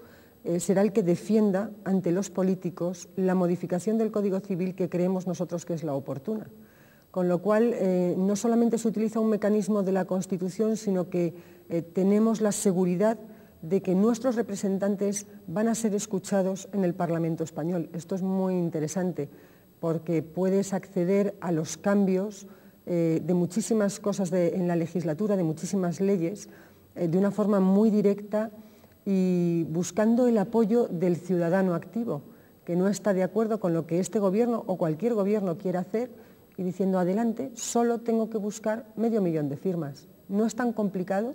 será el que defienda ante los políticos la modificación del Código Civil que creemos nosotros que es la oportuna. Con lo cual, no solamente se utiliza un mecanismo de la Constitución, sino que tenemos la seguridad de que nuestros representantes van a ser escuchados en el Parlamento español. Esto es muy interesante, porque puedes acceder a los cambios de muchísimas cosas en la legislatura, de muchísimas leyes, de una forma muy directa y buscando el apoyo del ciudadano activo, que no está de acuerdo con lo que este gobierno o cualquier gobierno quiera hacer y diciendo adelante, solo tengo que buscar 500.000 de firmas. No es tan complicado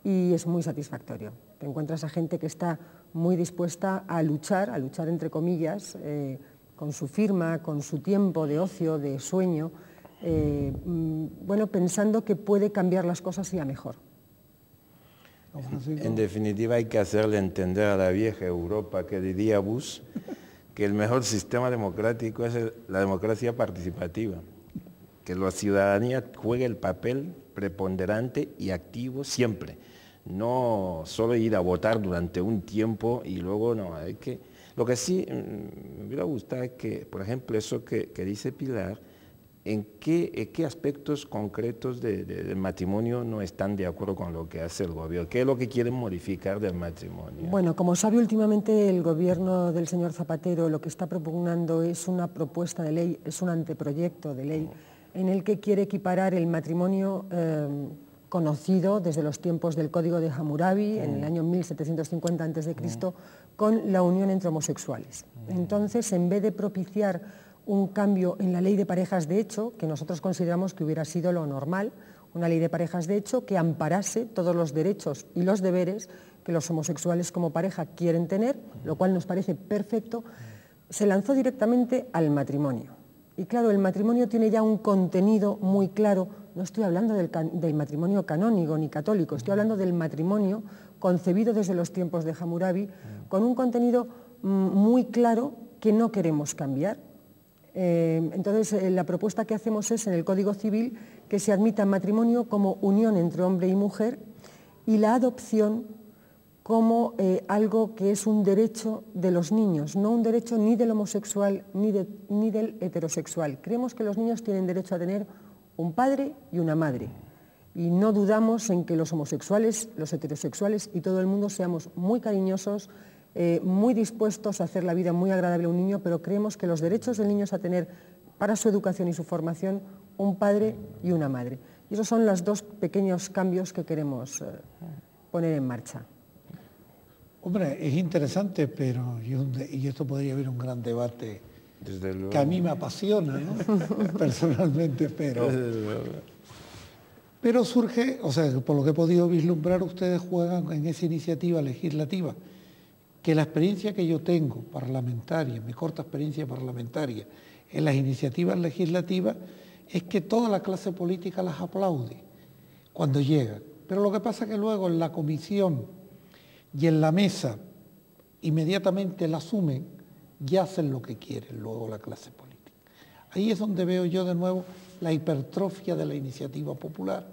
y es muy satisfactorio. Te encuentras a gente que está muy dispuesta a luchar entre comillas, con su firma, con su tiempo de ocio, de sueño, bueno, pensando que puede cambiar las cosas y a mejor. En definitiva hay que hacerle entender a la vieja Europa, que diría Bush, que el mejor sistema democrático es la democracia participativa, que la ciudadanía juegue el papel preponderante y activo siempre, no solo ir a votar durante un tiempo y luego no, hay que... Lo que sí me hubiera gustado es que, por ejemplo, eso que dice Pilar, ¿en qué aspectos concretos del matrimonio no están de acuerdo con lo que hace el gobierno? ¿Qué es lo que quieren modificar del matrimonio? Bueno, como sabe, últimamente el gobierno del señor Zapatero lo que está propugnando es una propuesta de ley, es un anteproyecto de ley, en el que quiere equiparar el matrimonio conocido desde los tiempos del Código de Hammurabi, en el año 1750 a.C., con la unión entre homosexuales. Entonces, en vez de propiciar un cambio en la ley de parejas de hecho, que nosotros consideramos que hubiera sido lo normal, una ley de parejas de hecho que amparase todos los derechos y los deberes que los homosexuales como pareja quieren tener, lo cual nos parece perfecto, se lanzó directamente al matrimonio. Y claro, el matrimonio tiene ya un contenido muy claro, no estoy hablando del matrimonio canónico ni católico, estoy hablando del matrimonio concebido desde los tiempos de Hammurabi, con un contenido muy claro que no queremos cambiar. Entonces, la propuesta que hacemos es en el Código Civil que se admita matrimonio como unión entre hombre y mujer y la adopción como algo que es un derecho de los niños, no un derecho ni del homosexual ni del heterosexual. Creemos que los niños tienen derecho a tener un padre y una madre y no dudamos en que los homosexuales, los heterosexuales y todo el mundo seamos muy cariñosos, muy dispuestos a hacer la vida muy agradable a un niño, pero creemos que los derechos del niño es a tener para su educación y su formación un padre y una madre. Y esos son los dos pequeños cambios que queremos poner en marcha. Hombre, es interesante, pero y esto podría haber un gran debate que a mí me apasiona, ¿no? Personalmente, pero surge, o sea, por lo que he podido vislumbrar, ustedes juegan en esa iniciativa legislativa, que la experiencia que yo tengo parlamentaria, mi corta experiencia parlamentaria, en las iniciativas legislativas, es que toda la clase política las aplaude cuando llegan. Pero lo que pasa es que luego en la comisión y en la mesa inmediatamente la asumen y hacen lo que quieren luego la clase política. Ahí es donde veo yo de nuevo la hipertrofia de la iniciativa popular,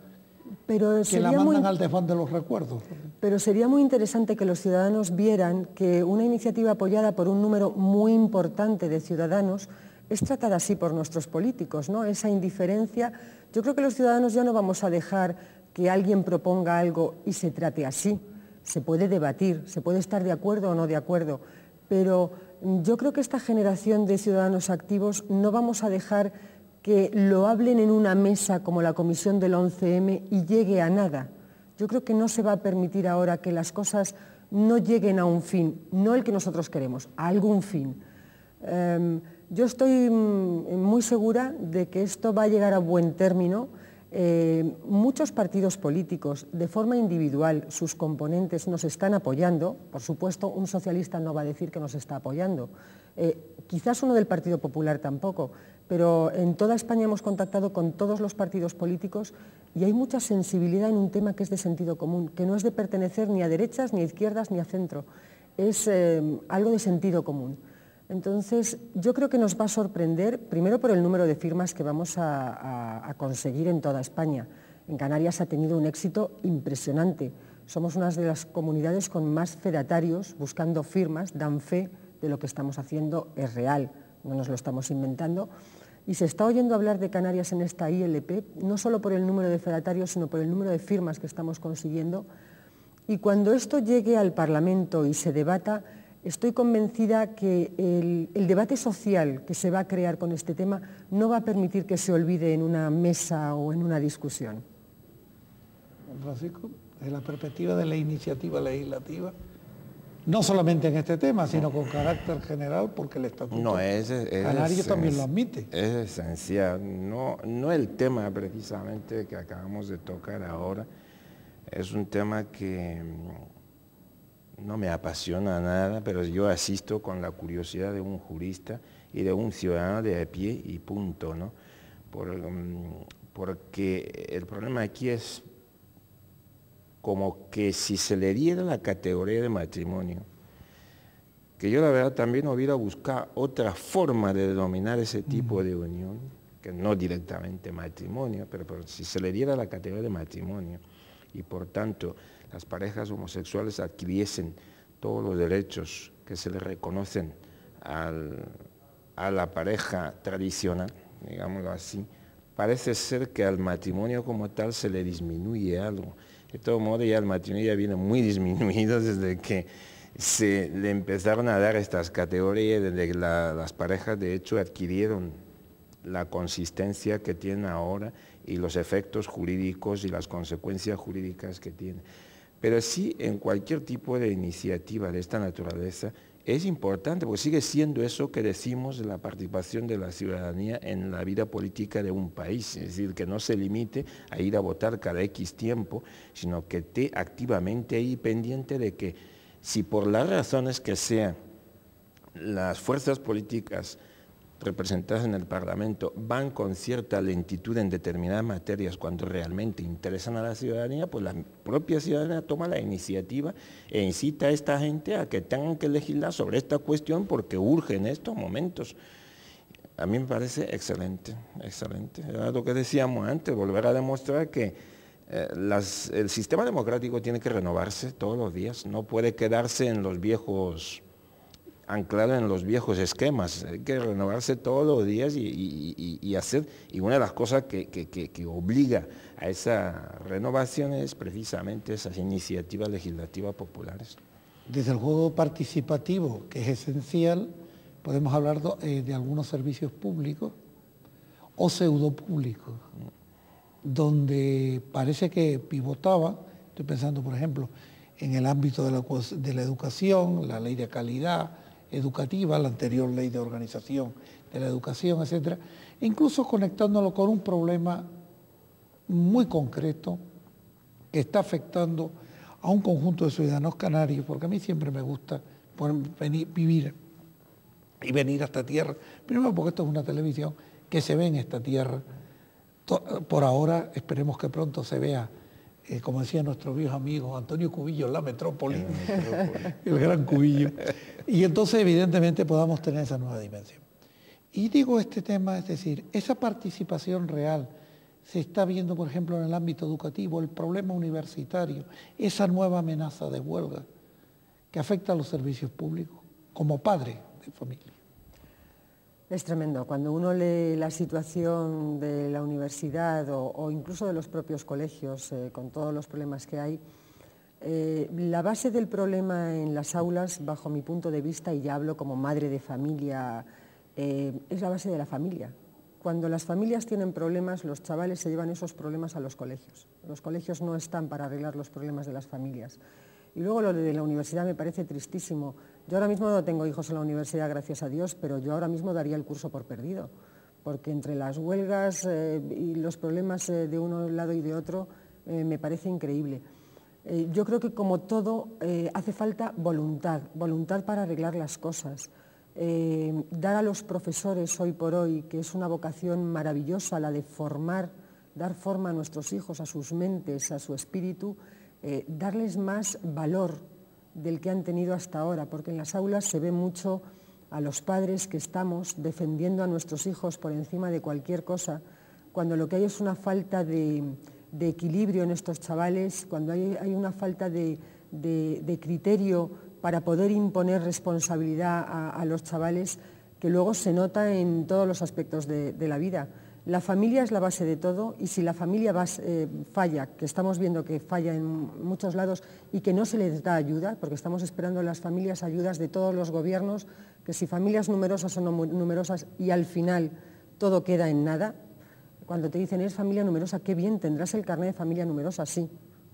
pero que la mandan al desván de los recuerdos. Pero sería muy interesante que los ciudadanos vieran que una iniciativa apoyada por un número muy importante de ciudadanos es tratada así por nuestros políticos, ¿no? Esa indiferencia. Yo creo que los ciudadanos ya no vamos a dejar que alguien proponga algo y se trate así. Se puede debatir, se puede estar de acuerdo o no de acuerdo, pero yo creo que esta generación de ciudadanos activos no vamos a dejar que lo hablen en una mesa como la comisión del 11M y llegue a nada. Yo creo que no se va a permitir ahora que las cosas no lleguen a un fin, no el que nosotros queremos, a algún fin. Yo estoy muy segura de que esto va a llegar a buen término. Muchos partidos políticos, de forma individual, sus componentes nos están apoyando. Por supuesto, un socialista no va a decir que nos está apoyando. Quizás uno del Partido Popular tampoco, pero en toda España hemos contactado con todos los partidos políticos y hay mucha sensibilidad en un tema que es de sentido común, que no es de pertenecer ni a derechas, ni a izquierdas, ni a centro. Es algo de sentido común. Entonces, yo creo que nos va a sorprender, primero por el número de firmas que vamos a conseguir en toda España. En Canarias ha tenido un éxito impresionante. Somos una de las comunidades con más fedatarios buscando firmas, dan fe de lo que estamos haciendo es real, no nos lo estamos inventando. Y se está oyendo hablar de Canarias en esta ILP, no solo por el número de fedatarios, sino por el número de firmas que estamos consiguiendo. Y cuando esto llegue al Parlamento y se debata, Estoy convencida que el debate social que se va a crear con este tema no va a permitir que se olvide en una mesa o en una discusión. Francisco, desde la perspectiva de la iniciativa legislativa, no solamente en este tema, sino con carácter general, porque el Estatuto Canario también lo admite. Es esencial, no el tema precisamente que acabamos de tocar ahora, es un tema que no me apasiona nada, pero yo asisto con la curiosidad de un jurista y de un ciudadano de a pie y punto, ¿no? Porque el problema aquí es como que si se le diera la categoría de matrimonio, que yo la verdad también hubiera buscado otra forma de denominar ese tipo de unión, que no directamente matrimonio, pero si se le diera la categoría de matrimonio y por tanto las parejas homosexuales adquiriesen todos los derechos que se les reconocen a la pareja tradicional, digámoslo así, parece ser que al matrimonio como tal se le disminuye algo. De todo modo, ya el matrimonio ya viene muy disminuido desde que se le empezaron a dar estas categorías, desde que las parejas de hecho adquirieron la consistencia que tienen ahora y los efectos jurídicos y las consecuencias jurídicas que tienen. Pero sí, en cualquier tipo de iniciativa de esta naturaleza, es importante, porque sigue siendo eso que decimos de la participación de la ciudadanía en la vida política de un país, es decir, que no se limite a ir a votar cada X tiempo, sino que esté activamente ahí pendiente de que si por las razones que sean las fuerzas políticas representadas en el Parlamento van con cierta lentitud en determinadas materias cuando realmente interesan a la ciudadanía, pues la propia ciudadanía toma la iniciativa e incita a esta gente a que tengan que legislar sobre esta cuestión porque urge en estos momentos. A mí me parece excelente, excelente. Era lo que decíamos antes, volver a demostrar que el sistema democrático tiene que renovarse todos los días, no puede quedarse en los viejos anclado en los viejos esquemas, hay que renovarse todos los días y hacer, y una de las cosas que obliga a esa renovación es precisamente esas iniciativas legislativas populares. Desde el juego participativo, que es esencial, podemos hablar de algunos servicios públicos o pseudopúblicos, donde parece que pivotaba, estoy pensando por ejemplo en el ámbito de la educación, la ley de calidad educativa, la anterior ley de organización de la educación, etcétera, e incluso conectándolo con un problema muy concreto que está afectando a un conjunto de ciudadanos canarios, porque a mí siempre me gusta vivir y venir a esta tierra, primero porque esto es una televisión que se ve en esta tierra, por ahora esperemos que pronto se vea, como decía nuestro viejo amigo Antonio Cubillo, la metrópoli, el gran Cubillo, y entonces evidentemente podamos tener esa nueva dimensión. Y digo este tema, es decir, esa participación real se está viendo, por ejemplo, en el ámbito educativo, el problema universitario, esa nueva amenaza de huelga que afecta a los servicios públicos, como padre de familia. Es tremendo. Cuando uno lee la situación de la universidad o incluso de los propios colegios, con todos los problemas que hay, la base del problema en las aulas, bajo mi punto de vista, y ya hablo como madre de familia, es la base de la familia. Cuando las familias tienen problemas, los chavales se llevan esos problemas a los colegios. Los colegios no están para arreglar los problemas de las familias. Y luego lo de la universidad me parece tristísimo. Yo ahora mismo no tengo hijos en la universidad, gracias a Dios, pero yo ahora mismo daría el curso por perdido, porque entre las huelgas y los problemas de un lado y de otro, me parece increíble. Yo creo que como todo hace falta voluntad para arreglar las cosas. Dar a los profesores hoy por hoy, que es una vocación maravillosa, la de formar, dar forma a nuestros hijos, a sus mentes, a su espíritu, darles más valor del que han tenido hasta ahora, porque en las aulas se ve mucho a los padres que estamos defendiendo a nuestros hijos por encima de cualquier cosa, cuando lo que hay es una falta de equilibrio en estos chavales, cuando hay una falta de criterio para poder imponer responsabilidad a los chavales, que luego se nota en todos los aspectos de la vida. La familia es la base de todo y si la familia falla, que estamos viendo que falla en muchos lados y que no se les da ayuda, porque estamos esperando en las familias ayudas de todos los gobiernos, que si familias numerosas o no numerosas y al final todo queda en nada. Cuando te dicen, eres familia numerosa, qué bien, tendrás el carnet de familia numerosa, sí,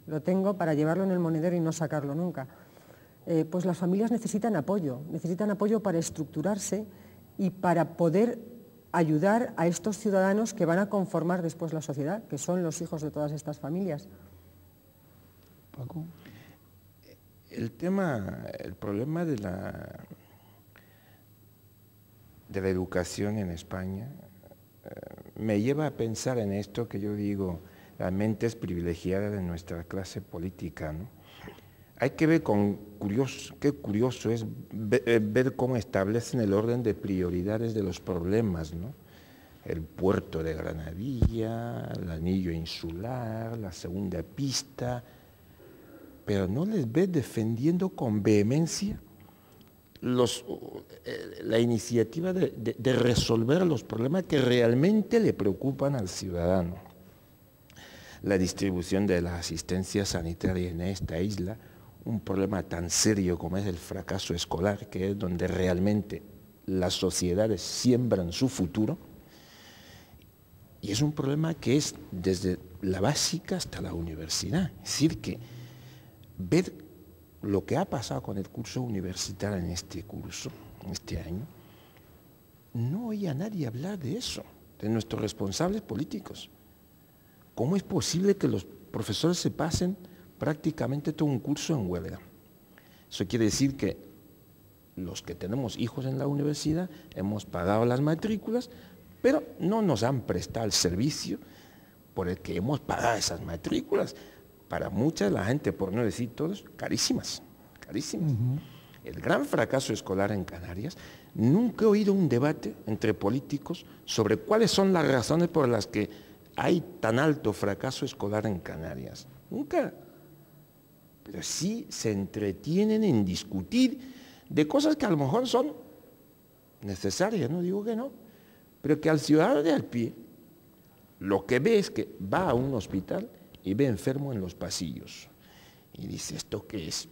lo tengo para llevarlo en el monedero y no sacarlo nunca. Pues las familias necesitan apoyo para estructurarse y para poder ayudar a estos ciudadanos que van a conformar después la sociedad, que son los hijos de todas estas familias. Paco. El problema de la educación en España me lleva a pensar en esto que yo digo, la mente es privilegiada de nuestra clase política, ¿no? Hay que ver qué curioso es ver cómo establecen el orden de prioridades de los problemas, ¿no? El puerto de Granadilla, el anillo insular, la segunda pista, pero no les ves defendiendo con vehemencia la iniciativa de resolver los problemas que realmente le preocupan al ciudadano. La distribución de la asistencia sanitaria en esta isla, un problema tan serio como es el fracaso escolar, que es donde realmente las sociedades siembran su futuro, y es un problema que es desde la básica hasta la universidad. Es decir, que ver lo que ha pasado con el curso universitario en este año, no oía a nadie hablar de eso, de nuestros responsables políticos. ¿Cómo es posible que los profesores se pasen prácticamente todo un curso en huelga? Eso quiere decir que los que tenemos hijos en la universidad hemos pagado las matrículas, pero no nos han prestado el servicio por el que hemos pagado esas matrículas. Para mucha la gente, por no decir todos, carísimas, carísimas. El gran fracaso escolar en Canarias, nunca he oído un debate entre políticos sobre cuáles son las razones por las que hay tan alto fracaso escolar en Canarias. Nunca. Pero sí se entretienen en discutir de cosas que a lo mejor son necesarias, no digo que no, pero que al ciudadano de al pie lo que ve es que va a un hospital y ve enfermo en los pasillos. Y dice, ¿esto qué es?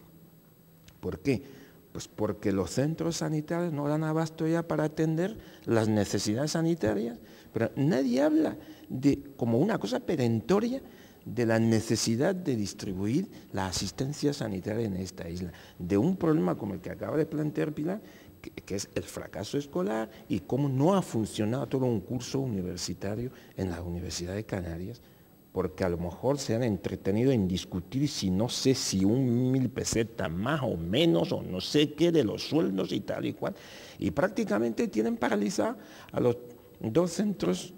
¿Por qué? Pues porque los centros sanitarios no dan abasto ya para atender las necesidades sanitarias, pero nadie habla como una cosa perentoria de la necesidad de distribuir la asistencia sanitaria en esta isla, de un problema como el que acaba de plantear Pilar, que es el fracaso escolar y cómo no ha funcionado todo un curso universitario en la Universidad de Canarias, porque a lo mejor se han entretenido en discutir si no sé si 1.000 pesetas más o menos, o no sé qué, de los sueldos y tal y cual, y prácticamente tienen paralizados a los 2 centros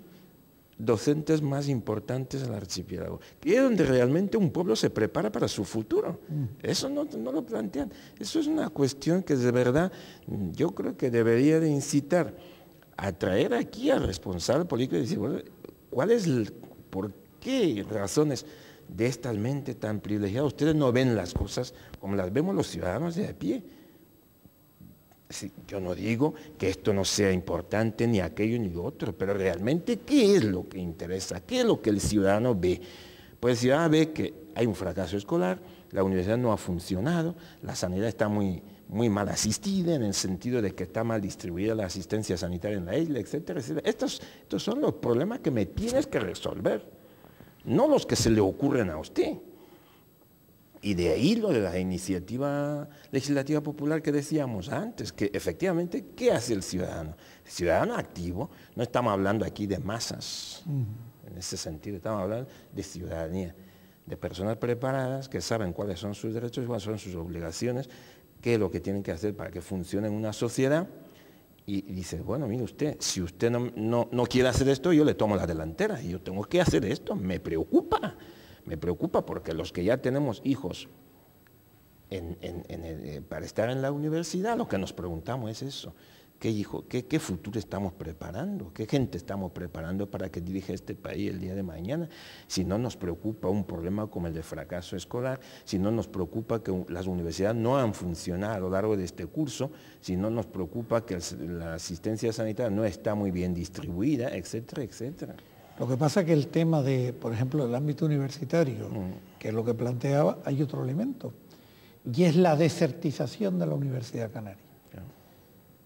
docentes más importantes del archipiélago, que es donde realmente un pueblo se prepara para su futuro. Eso no lo plantean. Eso es una cuestión que de verdad yo creo que debería de incitar a traer aquí al responsable político y decir, bueno, ¿por qué razones de esta mente tan privilegiada ustedes no ven las cosas como las vemos los ciudadanos de a pie? Sí, yo no digo que esto no sea importante, ni aquello ni lo otro, pero realmente, ¿qué es lo que interesa? ¿Qué es lo que el ciudadano ve? Pues el ciudadano ve que hay un fracaso escolar, la universidad no ha funcionado, la sanidad está muy mal asistida, en el sentido de que está mal distribuida la asistencia sanitaria en la isla, etcétera, etcétera. Estos son los problemas que me tienes que resolver, no los que se le ocurren a usted. Y de ahí lo de la iniciativa legislativa popular que decíamos antes, que efectivamente, ¿qué hace el ciudadano? El ciudadano activo, no estamos hablando aquí de masas, en ese sentido, estamos hablando de ciudadanía, de personas preparadas que saben cuáles son sus derechos y cuáles son sus obligaciones, qué es lo que tienen que hacer para que funcione en una sociedad. Y dice, bueno, mire usted, si usted no quiere hacer esto, yo le tomo la delantera, y yo tengo que hacer esto, me preocupa. Me preocupa porque los que ya tenemos hijos para estar en la universidad, lo que nos preguntamos es eso. ¿qué futuro estamos preparando? ¿Qué gente estamos preparando para que dirija este país el día de mañana? Si no nos preocupa un problema como el de fracaso escolar, si no nos preocupa que las universidades no han funcionado a lo largo de este curso, si no nos preocupa que la asistencia sanitaria no está muy bien distribuida, etcétera, etcétera. Lo que pasa es que el tema de, por ejemplo, el ámbito universitario, que es lo que planteaba, hay otro elemento, y es la desertización de la Universidad Canaria.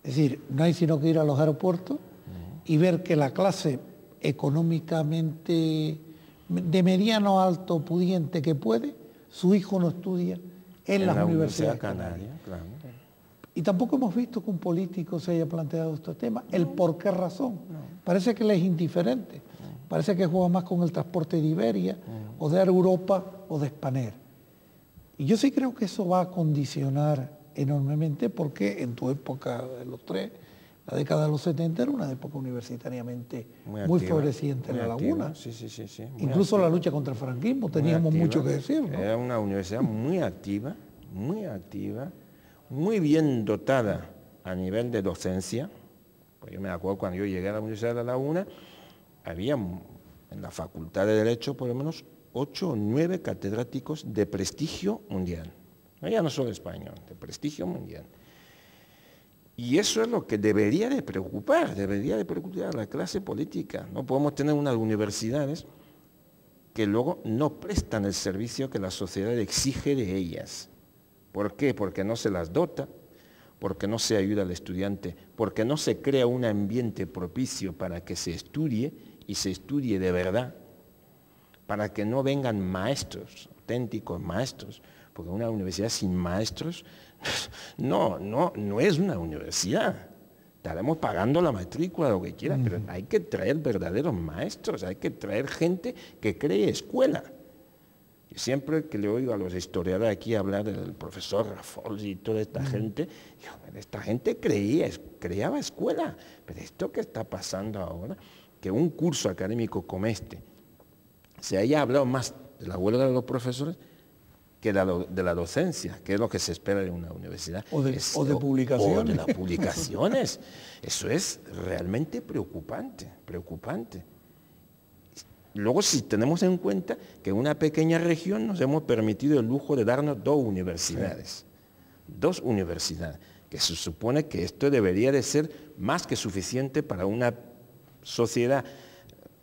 Es decir, no hay sino que ir a los aeropuertos y ver que la clase económicamente de mediano alto pudiente que puede, su hijo no estudia en las universidades canarias. Claro. Y tampoco hemos visto que un político se haya planteado este tema. ¿El por qué razón? Parece que le es indiferente. Parece que juega más con el transporte de Iberia, o de Air Europa, o de Spanair. Y yo sí creo que eso va a condicionar enormemente, porque en tu época de los tres, la década de los 70 era una época universitariamente muy floreciente en La Laguna. Sí. Incluso activa. La lucha contra el franquismo, teníamos mucho que decir, ¿no? Era una universidad muy activa, muy bien dotada a nivel de docencia. Pues yo me acuerdo cuando yo llegué a la Universidad de La Laguna, había en la Facultad de Derecho por lo menos 8 o 9 catedráticos de prestigio mundial. Ya no solo español, de prestigio mundial. Y eso es lo que debería de preocupar a la clase política. No podemos tener unas universidades que luego no prestan el servicio que la sociedad exige de ellas. ¿Por qué? Porque no se las dota, porque no se ayuda al estudiante, porque no se crea un ambiente propicio para que se estudie y se estudie de verdad, para que no vengan maestros, auténticos maestros, porque una universidad sin maestros no es una universidad. Estaremos pagando la matrícula, lo que quiera, pero hay que traer verdaderos maestros, hay que traer gente que cree escuela. Y siempre que le oigo a los historiadores aquí hablar del profesor Rafols y toda esta gente, esta gente creaba escuela. Pero esto que está pasando ahora, que un curso académico como este se haya hablado más de la huelga de los profesores que de la docencia, que es lo que se espera de una universidad. O de publicaciones. O de las publicaciones. Eso es realmente preocupante. Luego, si tenemos en cuenta que en una pequeña región nos hemos permitido el lujo de darnos 2 universidades. 2 universidades, que se supone que esto debería de ser más que suficiente para una sociedad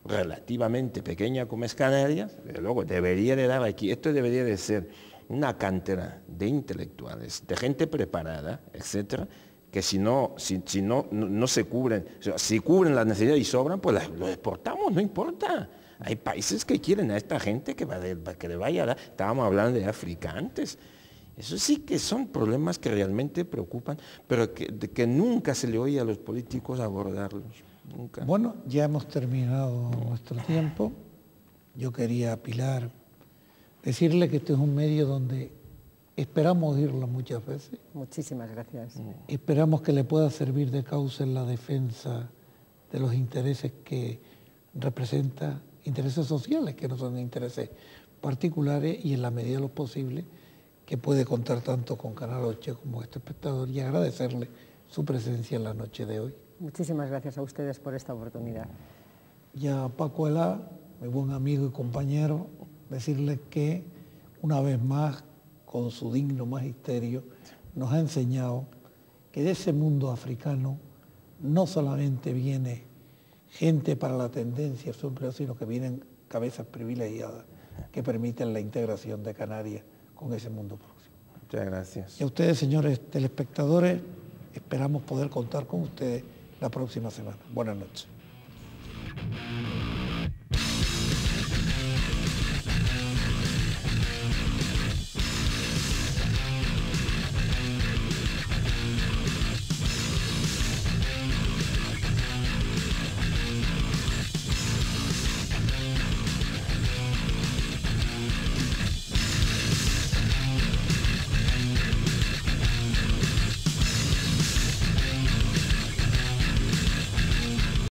relativamente pequeña como es Canarias. Luego debería de dar aquí, esto debería de ser una cantera de intelectuales, de gente preparada, etcétera, que si no se cubren, o sea, si cubren las necesidades y sobran, pues lo exportamos, no importa. Hay países que quieren a esta gente que le vaya a dar. Estábamos hablando de África antes. Eso sí que son problemas que realmente preocupan, pero que nunca se le oye a los políticos abordarlos. Nunca. Bueno, ya hemos terminado nuestro tiempo. Yo quería, Pilar, decirle que este es un medio donde esperamos oírla muchas veces. Muchísimas gracias. Esperamos que le pueda servir de causa en la defensa de los intereses que representa, intereses sociales, que no son intereses particulares, y en la medida de lo posible que puede contar tanto con Canal 8 como este espectador, y agradecerle su presencia en la noche de hoy. Muchísimas gracias a ustedes por esta oportunidad. Y a Paco Elá, mi buen amigo y compañero, decirle que una vez más, con su digno magisterio, nos ha enseñado que de ese mundo africano no solamente viene gente para la tendencia, sino que vienen cabezas privilegiadas que permiten la integración de Canarias con ese mundo próximo. Muchas gracias. Y a ustedes, señores telespectadores, esperamos poder contar con ustedes la próxima semana. Buenas noches.